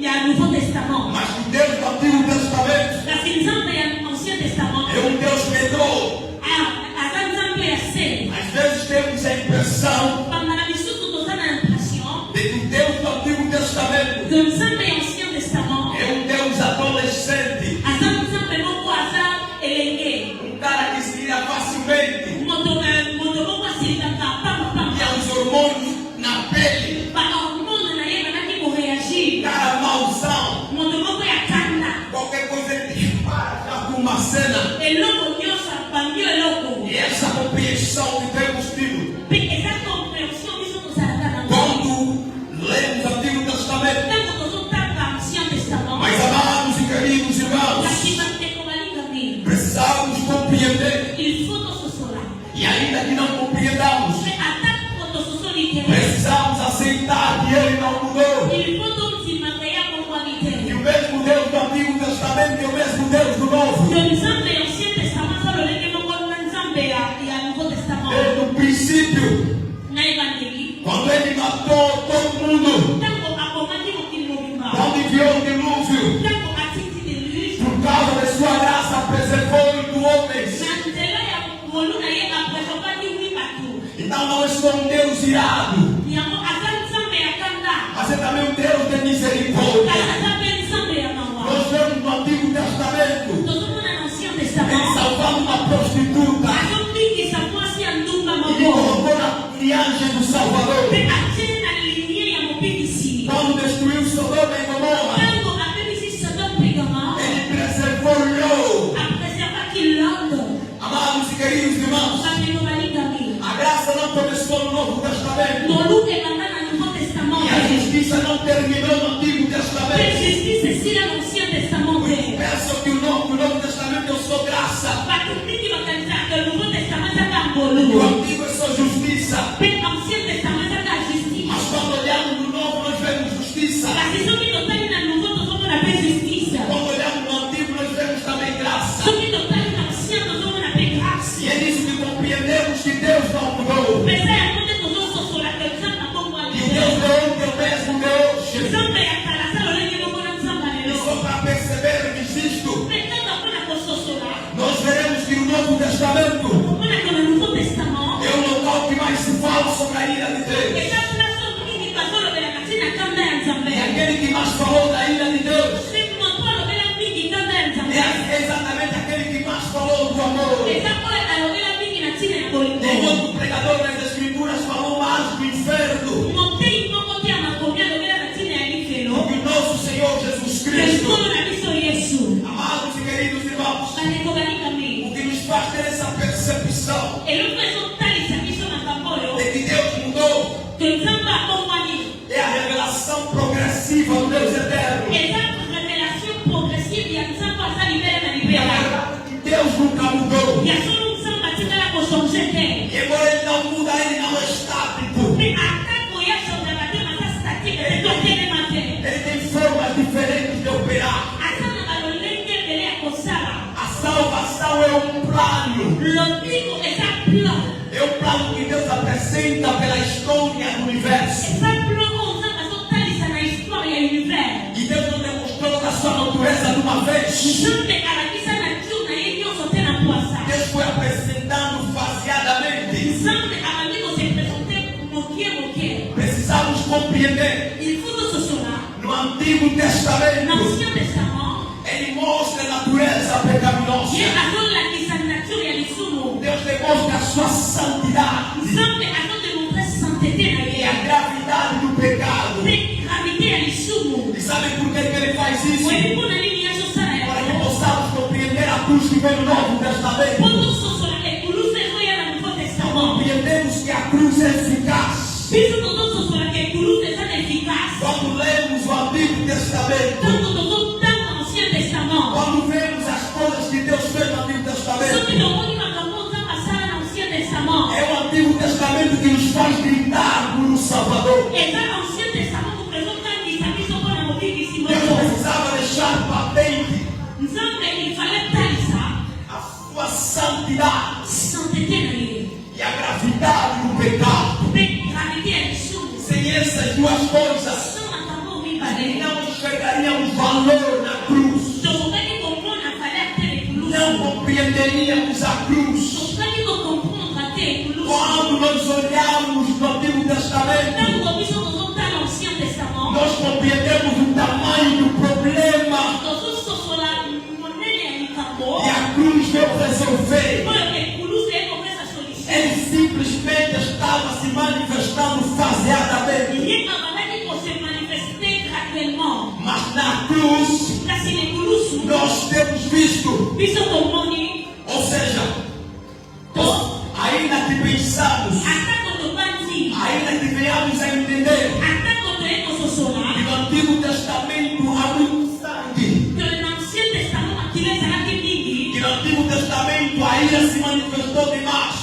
ya Nouveau Testament. Mas o Deus do Antigo Testamento Kasi nzambe ya Ancien Testament. é um Deus menor. Aza nzambe ya se. Às vezes temos a impressão Bambala misusu toza na impression de que o Deus do Antigo Testamento que nzambe ya Ancien Testament. é um Deus adolescente. Aza nzambe moko aza elenge. Um cara que se ira facilmente. Moto moko asilaka pam. E há os hormônios na pele. Ba hormone na ye banaki ko reagir. Cara mauzão. Moto moko ya kanda. Qualquer coisa ele dispara já com uma cena. Eloko nyonso bangi eloko. E essa compreensão que temos tido. Pe eza compréhension biso tozalaka nango. Quando lemos o Antigo Testamento. Ntango tozotanga Ancien Testament. Mas amados e queridos irmãos, Kasi bandeko balingami. precisamos compreender. Il faut tososola. E ainda que não compreendamos, Mais atako tososoli te. precisamos aceitar que Ele não mudou. Il faut tozimaka ya kokwangi te. Que o mesmo Deus do Antigo Testamento é o mesmo Deus do Novo. Que nzambe ya Ancien Testament azololenge moko na nzambe ya Nouveau Testament. Desde o princípio, Na evangeli. quando Ele matou todo mundo, Ntango akomaki mokili mobimba. quando enviou o dilúvio, Ntango atindi deluge. por causa da sua graça, preservou do homens. Na nzela ya molu na ye apreservaki wi bato. Então não é só um Deus irado, Yango aza nzambe ya kanda. mas é também um Deus de misericórdia. Kasi aza mpe nzambe ya mawa. Nós vemos no Antigo Testamento Tozomona na Ancien Ele Testament. salvando uma prostituta Azobikisa mwasi ya ndumba e moko. colocou na linhagem do Salvador. Mpe atie na linie ya mobikisi. Quando destruiu Sodoma e Gomorra, Ntango abebisi Sodome mpe Gomorrhe. Ele preservou Ló. Apreservaki Lot. Amados e queridos irmãos, Bandeko balingami. a graça não começou no Novo Testamento Molu ebanda na Nouveau Testament. e a justiça não terminou no Antigo Mpe Testamento. justice esila na Ancien Testament te. Pensam que o Novo Testamento é só graça Bato mingi bakanisaka Nouveau Testament ezaka e o ngolu. Antigo é só justiça. Mpe Ancien Testament ezaka justice. Mas quando olhamos no Novo, nós vemos justiça. Kasi soki totali na Nouveau tozomona mpe justice. Quando olhamos no Antigo, nós vemos também graça. Soki totali na Ancien tozomona mpe grâce. E é nisso que compreendemos que Deus não mudou. Pesa yango nde tozososola ke nzambe akongwani E o Deus de ontem é o mesmo de hoje. nzambe ya kala asa lolenge moko na nzambe E lelo. só para percebermos isto, Mpe ntango mpona kososola nós veremos que o Novo Testamento mpona ke na Nouveau Testament é o local que mais se fala sobre a ira de Deus. eza place mingi bazolobelaka ntina kanda ya nzambe. É aquele que mais falou da ira de Deus. Mpe moto alobela mingi kanda ya nzambe. É exatamente aquele que mais falou do amor. Eza oyo alobela mingi na ntina ya bolingo. Tem outro pregador nas Escrituras falou mais do inferno. Motei moko te ya makomi alobela na ntina ya lifelo. Que o nosso Senhor Jesus Cristo. Nkolo na biso Yesu. Amados e queridos irmãos, Bandeko balingami. o que nos faz ter essa percepção Eloko ezotalisa biso makambo oyo. de que Deus mudou Que nzambe akongwani. é a revelação progressiva do Deus eterno. Eza révélation progressive ya nzambe aza libela na E a libela. verdade é que Deus nunca mudou. Ya solo nzambe atikala kochange te. E agora Ele não muda apresenta pela história do universo. E Deus não demonstrou a sua natureza de uma vez. Deus foi apresentando faseadamente. Precisamos compreender. No Antigo Testamento, Ele mostra a natureza pecaminosa. Deus demonstra a sua santidade e a gravidade do pecado. E sabe por que Ele faz isso? Para que possamos compreender a cruz que vem no Novo Testamento. Compreendemos que a cruz é eficaz. Quando lemos o Antigo Testamento, quando vemos as coisas que Deus fez no Antigo Testamento, é o Antigo Testamento que nos faz gritar por um Salvador. Deus precisava deixar patente a sua santidade e a gravidade do pecado. Sem essas duas coisas, não enxergaríamos valor na cruz. Não compreenderíamos a cruz. Quando nós olhamos no Antigo Testamento, nós compreendemos o tamanho do problema e a cruz veio resolver. Ele simplesmente estava se manifestando faseadamente. Mas na cruz, nós temos visto. Ou seja, ainda que pensamos, ainda que venhamos a entender que no Antigo Testamento há muito sangue, que no Antigo Testamento a ira se manifestou demais.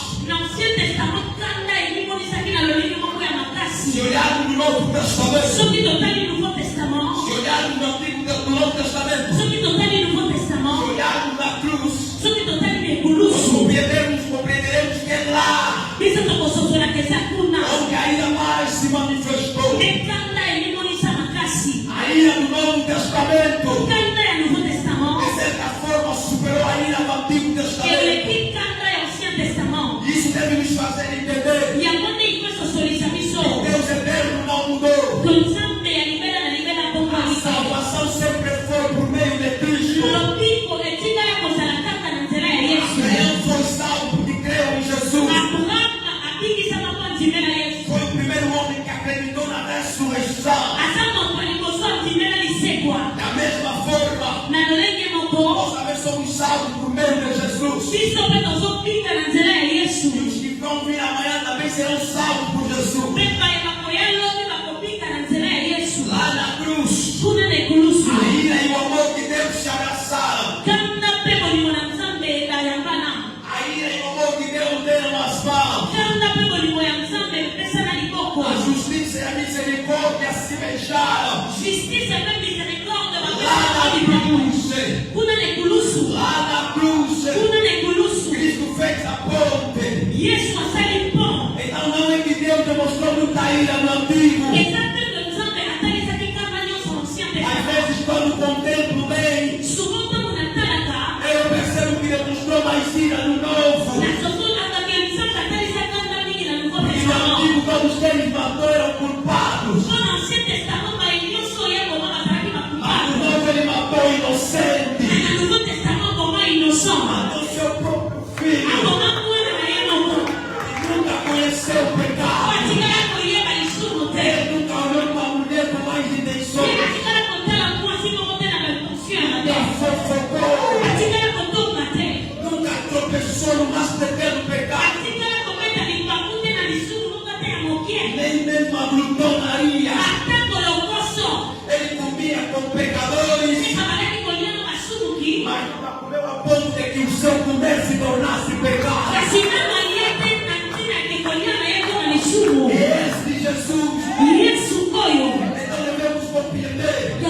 Se olharmos no Novo Testamento, se olharmos no Antigo no Novo Testamento, se olharmos na cruz, compreenderemos que é lá onde a ira mais se manifestou. A ira do Novo Testamento, de certa forma, superou a ira do Antigo Testamento. Isso deve nos fazer entender que Deus eterno não mudou. A salvação sempre foi por meio de Cristo. Abraão foi salvo porque creu em Jesus. Foi o primeiro homem que acreditou na ressurreição. Da mesma forma, nós também somos salvos por meio de Jesus. E os que vão vir amanhã também serão salvos por Jesus. Lá na cruz, a ira e o amor de Deus se abraçaram. A ira e o amor de Deus deram as mãos. A justiça e a misericórdia se beijaram. Lá na cruz, Cristo fez a ponte. Então não é que Deus demonstrou muita ira no Antigo. Às vezes quando contemplo bem, eu percebo que demonstrou mais ira no Novo. E no Antigo todos eles matou, eram culpados. Mas no Novo ele matou inocente. Matou seu próprio filho. E nunca conheceu o pecado. Ele nunca olhou para uma mulher com mais intenções. Nunca fofocou. Nunca tropeçou no mais pequeno pecado. Nem mesmo a glutonaria. Ele comia com pecadores. Mas nunca comeu a ponto de que o seu comer se tornasse pecado. Este Jesus. Então devemos compreender que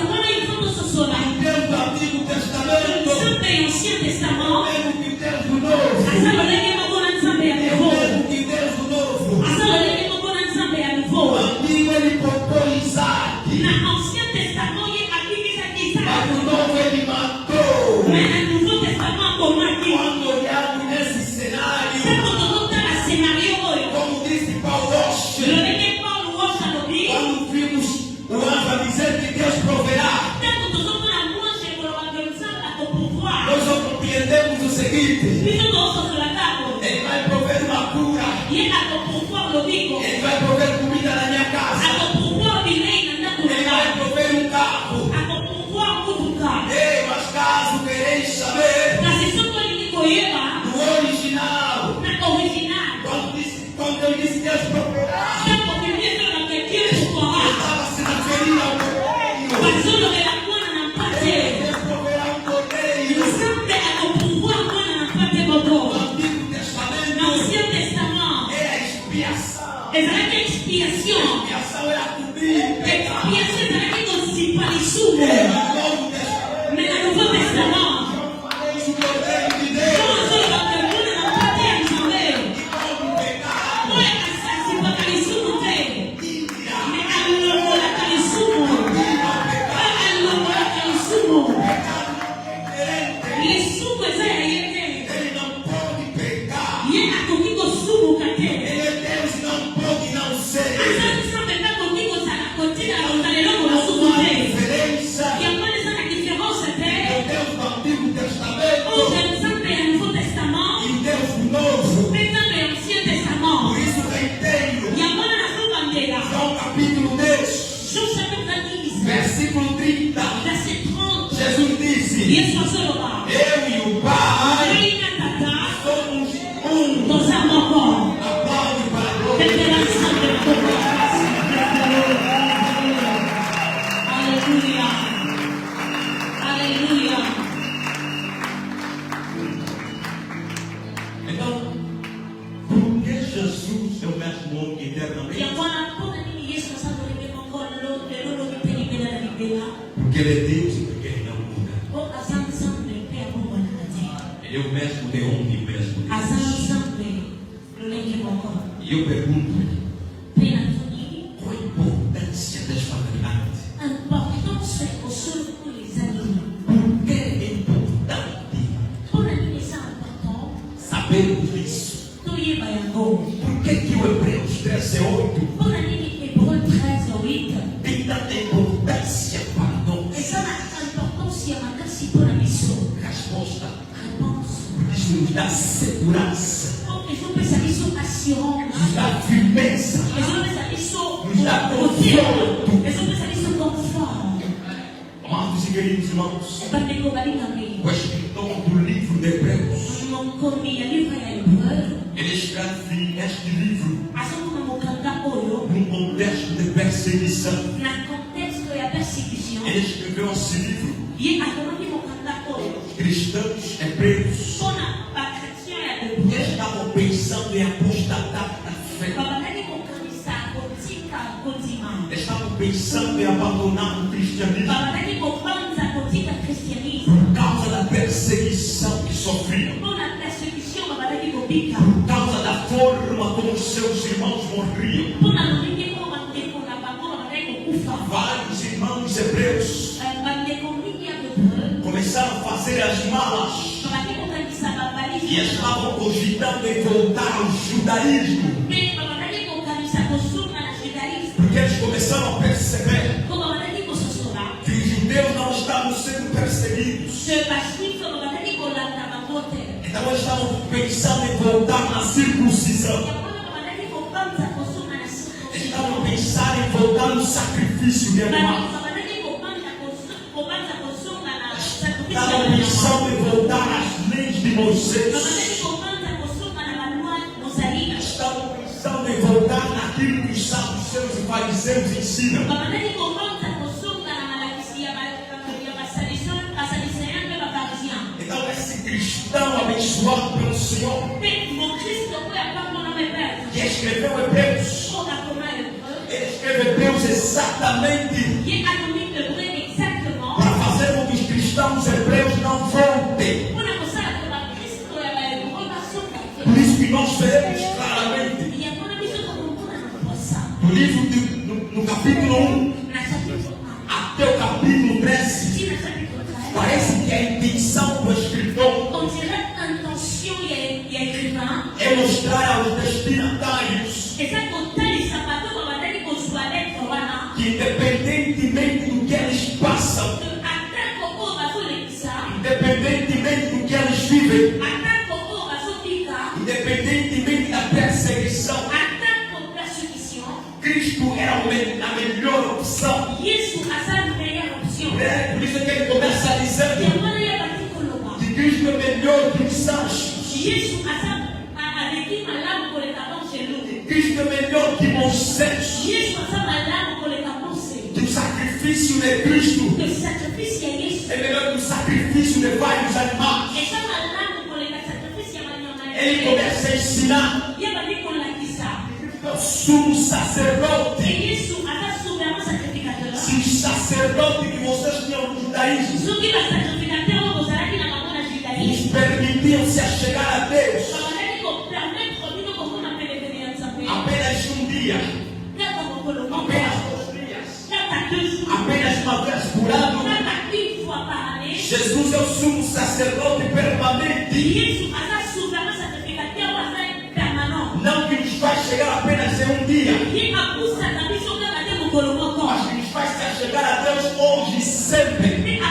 Deus do Antigo Testamento é o mesmo que Deus do Novo. É o mesmo que Deus do Novo. o seguinte: Biso gosto do lacabo. Ele vai prover uma cura. E a popopó lo digo. Ele vai prover comida na minha casa. A popopó de lei na Ele vai prover um carro. A popopó mutuca. Ei, mas caso quereis saber Kasi soto ni koyeba. do original, Na original. quando eu disse Deus proverá, Sapo que viene na pequena popó. estava se referindo ao cordeiro. Pasolo de la kuana na pate. Deus proverá um cordeiro. Sempre a popopó kuana na pate No bobo. Antigo No Testamento Ancien Testament. é a expiação. Ezalaki expiation. Expiação era cobrir pecado. Expiation ezalaki kosipa lisumu. É o Novo Testamento. Mais na Nouveau Testament. Falamos do cordeiro de Deus. Quand on va te donner la pate à Nzambe. Todo o pecado. Oye, asasipa kalisumu te. Tira. Mais alongola kalisumu. Tira o pecado. Alongola kalisumu. Pecado diferente. Lisumu eza ya ye te. Ele não pode pecar. Ye akoki kosumuka te. Ele é Deus e não pode não ser. Aza Nzambe mpe akoki kozala kotika kozala eloko mosusu Uma te. diferença Yango wana eza na différence te. do Deus do Antigo Testamento Entre Nzambe ya Nouveau Testament e Deus do Novo. mpe Nzambe ya Ancien Testament. Por isso reitero, Yango wana nazobandela. João capítulo 10, Jean chapitre 10, versículo 30. verset 30. Jesus disse: Yesu azoloba. Eu e o Pai Ngai na Tata somos um. toza moko. Aplaude para a glória. Pepela Nzambe na kombo ya kasi. Aleluia. Aleluia. Então, por que Jesus é o mesmo homem eternamente? Yango wana mpona nini Yesu azolobeli moko lelo lobi mpe libela na libela. Porque Ele é Deus e porque Ele não muda. Po aza Nzambe mpe abongwanaka te. Ele é o mesmo de ontem e o mesmo de Aza hoje. Nzambe lolenge moko. E eu pergunto: Mpe nazongi qual a importância desta verdade? importance osolo oyo eza nini. Por que é importante Mpona nini eza important sabermos isso? toyeba yango. Por que o Hebreus 13:8 Mpona nini Hébreu 13:8 tem tanta importância para nós? eza na importance ya makasi mpona biso. Resposta: Réponse. isso nos dá segurança, Po ezopesa biso assurance. nos dá firmeza, Ezopesa biso nos dá motema. conforto. Ezopesa biso confort. Amados e queridos irmãos, Bandeko balingami. o escritor do livro de Hebreus, Monkomi ya livre ya Hébreu ele escreve este livro azokoma mokanda oyo num contexto de perseguição. na contexto ya persécution. Ele escreveu esse livro. Ye akomaki mokanda oyo Cristãos hebreus mpona bakretien ya Hébreu estavam pensando em apostatar da fé. babandaki kokanisa kotika kondima. Estavam pensando em abandonar o cristianismo Babandaki kobanza kotika christianisme. por causa da perseguição que sofriam, Mpona persécution babandaki kobika. por causa da forma como seus irmãos morriam. Mpona lolenge mpo bandeko na bango babandaki kokufa. Vários irmãos hebreus Bandeko mingi ya Hébreu começaram a fazer as malas babandaki kokanisa babalisi. e estavam cogitando em voltar ao judaísmo, Mpe babandaki kokanisa kosunga na judaïsme. porque eles começaram a perceber Po babandaki kososola que os judeus não estavam sendo perseguidos. ke bashristo babandaki kolanda bango te. Então eles estavam pensando em voltar na circuncisão. Yango babandaki kobanza kosunga na Eles circoncision. estavam pensando em voltar no sacrifício de animais. Babandaki kobanza kosunga na sacrifice Estavam ya pensando em voltar às leis de Moisés. babandaki kobanza kosunga na baloi mosaïque. Estavam pensando em voltar naquilo que os saduceus e fariseus ensinam. Babandaki kobanza kosunga na malakisi ya basaliséen mpe baparisien. Então esse cristão abençoado pelo Senhor, Mpe mokristo oyo apamona mepere que escreveu Hebreus, mpo bakoma Hébreu ele escreve Hebreus exatamente ye akomi Hébreu exactement para fazer com que os cristãos hebreus não voltem. mpona kosala ke bakristo ya bahébreu basunga te. Por isso que nós veremos claramente Yango na biso tokomona na posa no livro no capítulo 1 na chapitre 1 até o capítulo 13. ti na chapitre 13 Parece que a intenção do escritor on dirait intention ya écrivain é mostrar aos destinatários eza kotalisa bato babandaki kozwa lettre wana que independentemente do que eles passam, atako oyo bazolekisa independentemente do que eles vivem, independentemente da perseguição, Cristo era a melhor opção. Por isso que ele começa dizendo que Cristo é melhor que os anjos. Cristo é melhor que Moisés. Que o sacrifício de Cristo é melhor que o sacrifício de vários animais. Ele começa a ensinar que o sumo sacerdote, se o sacerdote que vocês tinham no judaísmo nos permitiam se achegar a Deus apenas um dia, apenas 2 dias, apenas uma vez por ano, Jesus é o sumo sacerdote permanente. Não que nos vai chegar apenas em um dia, mas que nos vai se chegar a Deus hoje e sempre.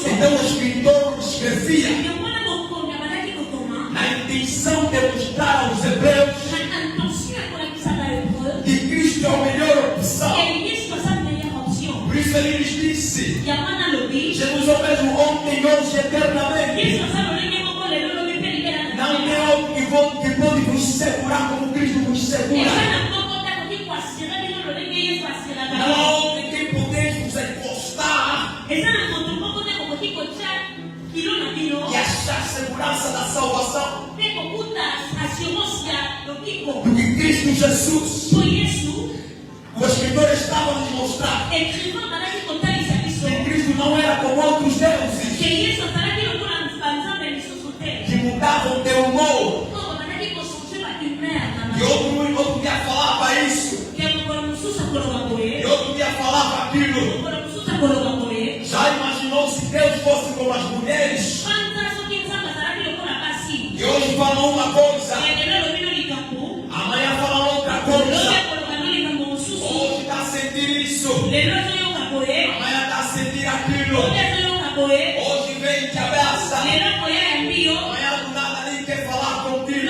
Então o escritor escrevia na intenção de mostrar aos hebreus que Cristo é a melhor opção. Por isso ele lhes disse: Jesus é o mesmo ontem, hoje e eternamente. Não tem outro que pode vos segurar como Cristo vos segura. Não há outro em quem podeis vos encostar e achar segurança da salvação do que Cristo Jesus. O escritor estava a nos mostrar que Cristo não era como outros deuses que mudavam de humor. E outro dia falava isso, e outro dia falava aquilo. Já imaginou se Deus fosse como as mulheres? E hoje falam uma coisa, amanhã falam outra coisa. Hoje está a sentir isso, amanhã está a sentir aquilo. Hoje vem e te abraça, amanhã do nada nem quer falar contigo.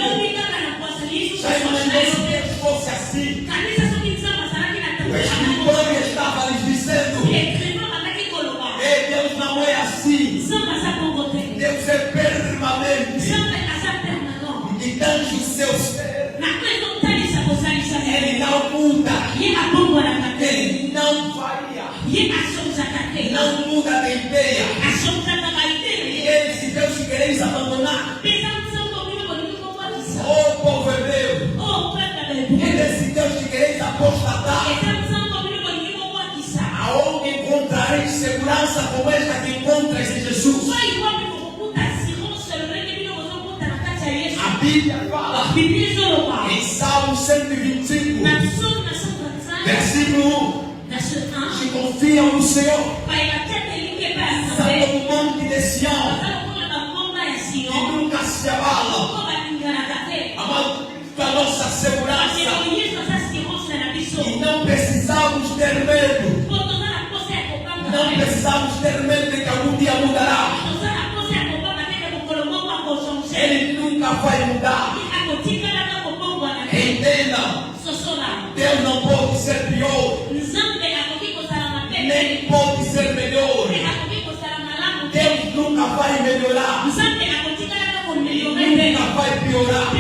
Já imaginou se Deus fosse assim? O escritor estava lhes dizendo: Deus não é assim. Deus é permanente. E tanto o seu ser, ele não muda, ele não varia, não muda de ideia. E ele, se Deus que quereis abandonar, oh povo hebreu, ele, se Deus que quereis apostatar, aonde encontrareis segurança como esta que encontras em Jesus? A Bíblia fala em Salmo 125, versículo 1: se confiam no Senhor, são como o monte de Sião, que nunca se abalam. Amado, a nossa segurança, e não precisamos ter medo. Não precisamos ter medo de que algum dia mudará. Ele nunca vai mudar. Entenda, Deus não pode ser pior, nem pode ser melhor. Deus nunca vai melhorar, nunca vai piorar.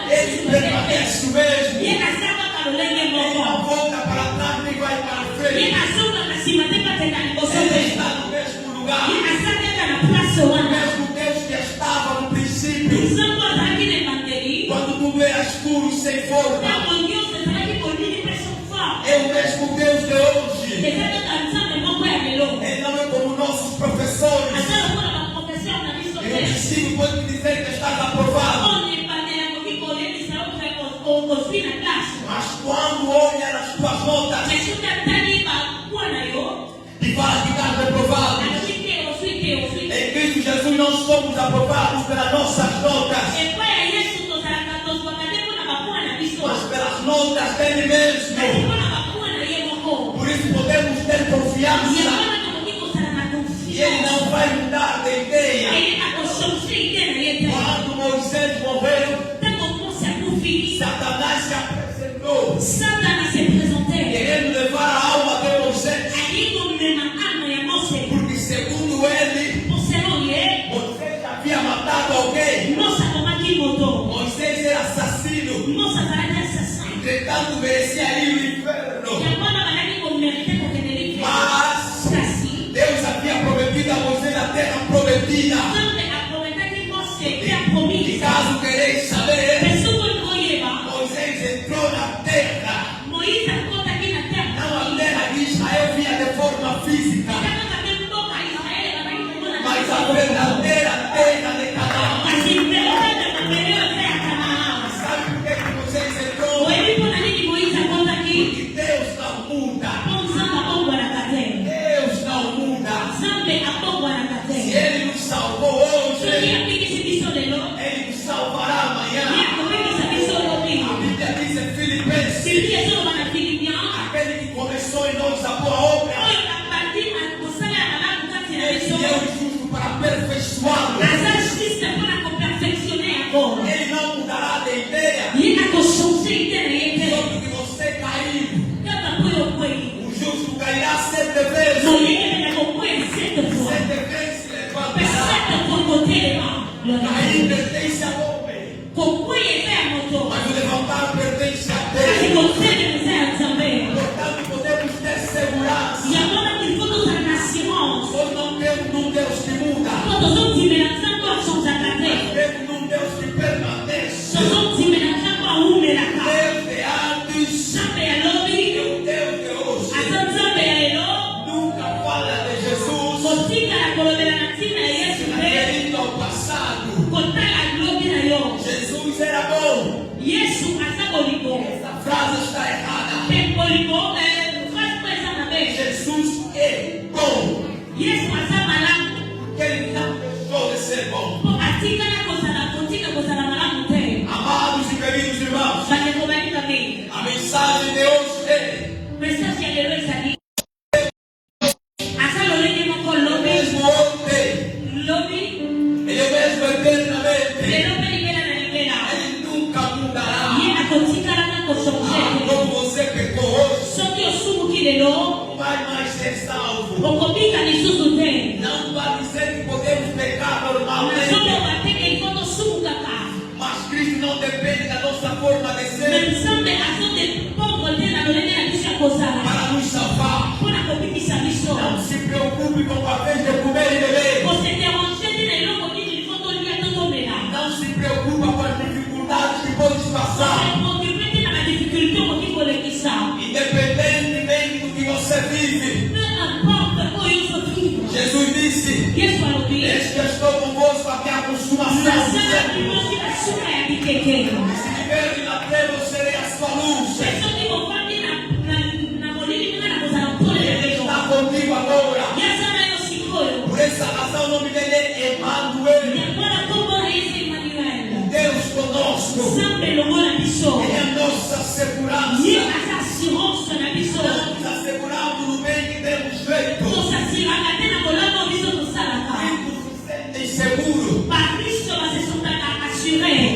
Ele permanece o mesmo. Ele não volta para trás nem vai para frente. Ele está no mesmo lugar. O mesmo Deus que estava no princípio, quando tudo era escuro e sem forma, é o mesmo Deus de hoje. Ele não é como nossos professores. Eu ensino, pode dizer que estás aprovado, mas quando olha nas tuas notas e fala que estás reprovado, em Cristo Jesus não somos aprovados pelas nossas notas, mas pelas notas dele mesmo. Por isso podemos ter confiança e E ele não vai mudar de ideia. Ele está com chance de ideia. Quando Moisés morreu, Satanás se apresentou, Satanás se apresentou, querendo levar a alma de Moisés. Porque segundo ele, Moisés havia matado alguém. Moisés era assassino. Entretanto, merecia ir ao inferno. Mas Deus havia prometido a Moisés a terra prometida. E caso quereis saber, Moisés entrou na terra. Não a terra de Israel via de forma física, mas a verdadeira terra de Canaã. Sabe por que Moisés entrou? Porque Deus não muda. Deus não muda. Se Ele nos salvou hoje, Ele nos salvará amanhã. A Bíblia diz em Filipenses: aquele que começou em nós a boa obra, Ele é o justo para aperfeiçoá-lo. Ele não mudará de ideia sobre o que você caiu. O justo cairá 7 vezes. 7 vezes se levantará. Cair pertence ao homem, mas o levantar pertence a Deus. Portanto, podemos ter segurança. Nós não temos um Deus que muda. Temos um Deus que permanece. Deus de antes e o Deus de hoje. Nunca fala de Jesus referindo ao passado. Jesus era bom. Essa frase está errada. Jesus é bom. Ele não deixou de ser bom. Amados e queridos irmãos, a mensagem de hoje é: o mesmo ontem, Ele é o mesmo eternamente. Ele nunca mudará. Como você pecou hoje, não vai mais ser salvo. Não vai dizer que podemos pecar normalmente, mas Cristo não depende da nossa forma de ser para nos salvar. Não se preocupe com a vez de comer e beber. Não se preocupa com as dificuldades que podes passar. Independentemente do que você vive, Jesus disse: eis que estou convosco até a consumação dos séculos. Se viverem na terra, eu serei a sua luz. Ele está contigo agora. Por essa razão, o nome dele é Emmanuel. Deus conosco. Ele é a nossa segurança. Estamos assegurados no bem que temos feito. Sentem seguro por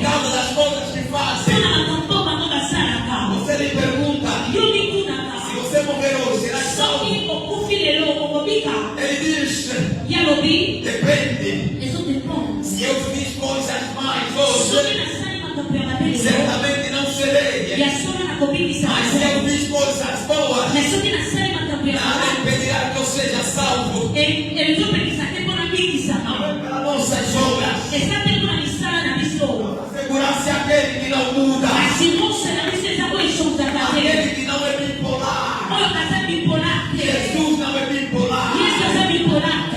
causa das coisas que fazem. Você lhe pergunta: se você morrer hoje, será salvo? Ele diz: depende. Se eu fiz coisas mais hoje, certamente não serei. Mas se eu fiz coisas boas, nada impedirá que eu seja salvo. Não é para nossas obras. A segurança é aquele que não muda, aquele que não é bipolar. Jesus não é bipolar.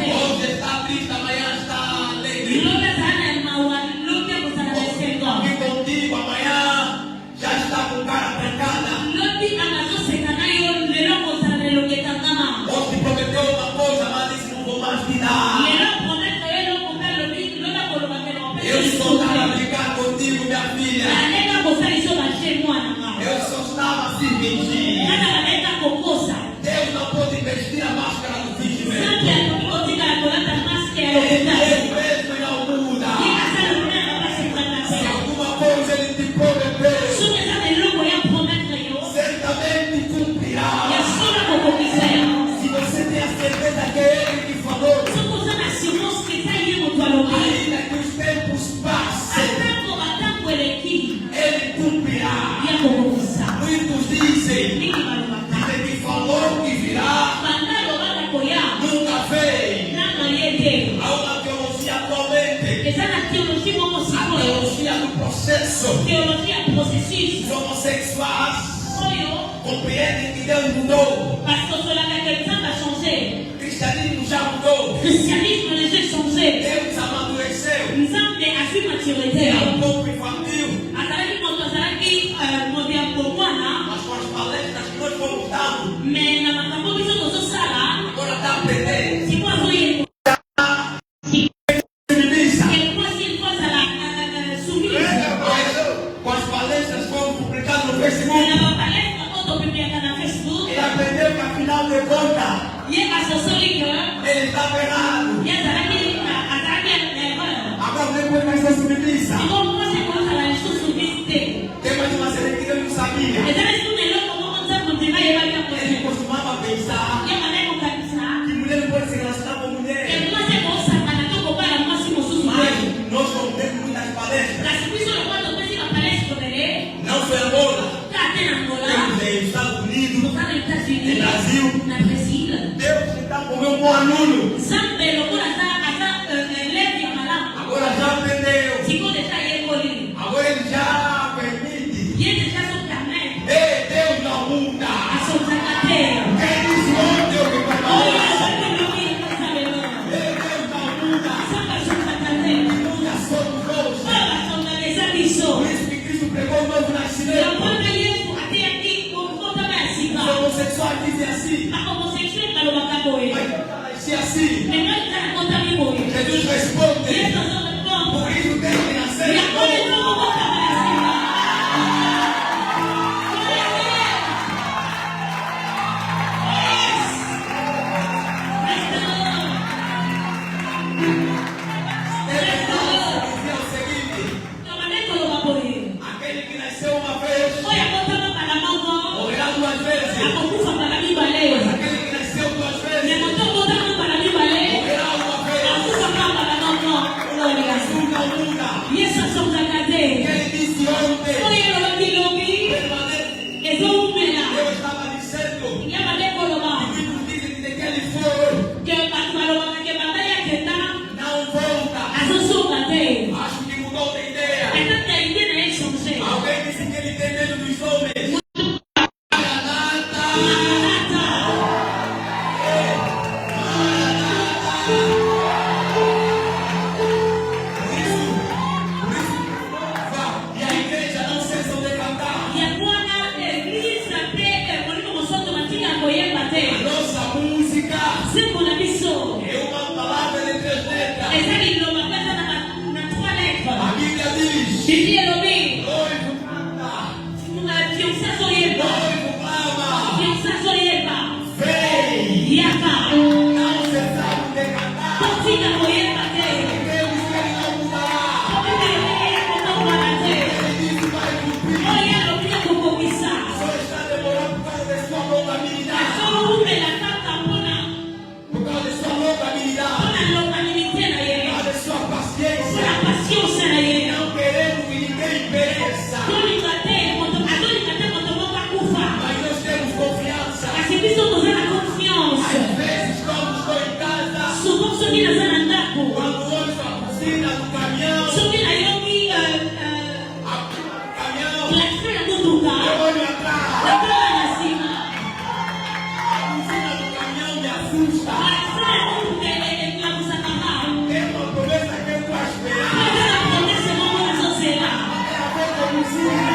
Hoje está triste, amanhã está alegre. Aqui contigo, amanhã já está com cara trancada. Hoje te prometeu uma coisa, mas disse: não vou mais te dar. Eu estou para brincar contigo, minha filha. fé. Há uma teologia atualmente. A teologia do processo. Os homossexuais compreendem que Deus mudou. O cristianismo já mudou. Deus amadureceu. É um pouco infantil. Mas com as palestras que nós fomos dando, agora está aprendendo. Com as palestras que foram publicadas no Facebook, ele aprendeu que afinal de contas ele estava errado. Agora depois mais sensibiliza. Tem mais uma série que eu não sabia. Ele costumava pensar que mulher não pode se relacionar com mulher. Mas nós como temos muitas palestras. Não foi Angola. Temos nos Estados Unidos, no Brasil. Deus está com o meu bom aluno. Agora já aprendeu. Agora ele já permite. Ei, Deus não muda. Quem disse ontem o que vai acontecer? Deus não muda. Muda somos nós. Por isso que Cristo pregou o novo nascimento. Os homossexuais dizem assim. Mas se assim, Jesus responde. Por isso tem que nascer de novo. Aquele que nasceu uma vez morrerá duas vezes. Aquele que nasceu duas vezes morrerá uma vez. Jesus não muda. Ele disse ontem. Permanece. Eu estava dizendo. E muitos dizem que de que ele for não volta. Acho que mudou de ideia. Alguém disse que ele tem medo dos homens. E a igreja não cessa de cantar. A nossa música é uma palavra de 3 letras. A Bíblia diz: noivo canta, noivo clama, vem. Não cessamos de cantar. Deus que ele não mudará. Ele disse que vai cumprir. Só está demorando por causa de sua longanimidade. Por causa de sua longanimidade. Por causa de sua paciência. Não queremos que ninguém pereça. Mas nós temos confiança. Às vezes, quando estou em casa, quando ouço a buzina do caminhão, eu olho atrás. A buzina do caminhão me assusta. É uma promessa que eu vou esperar. É a ver com a buzina.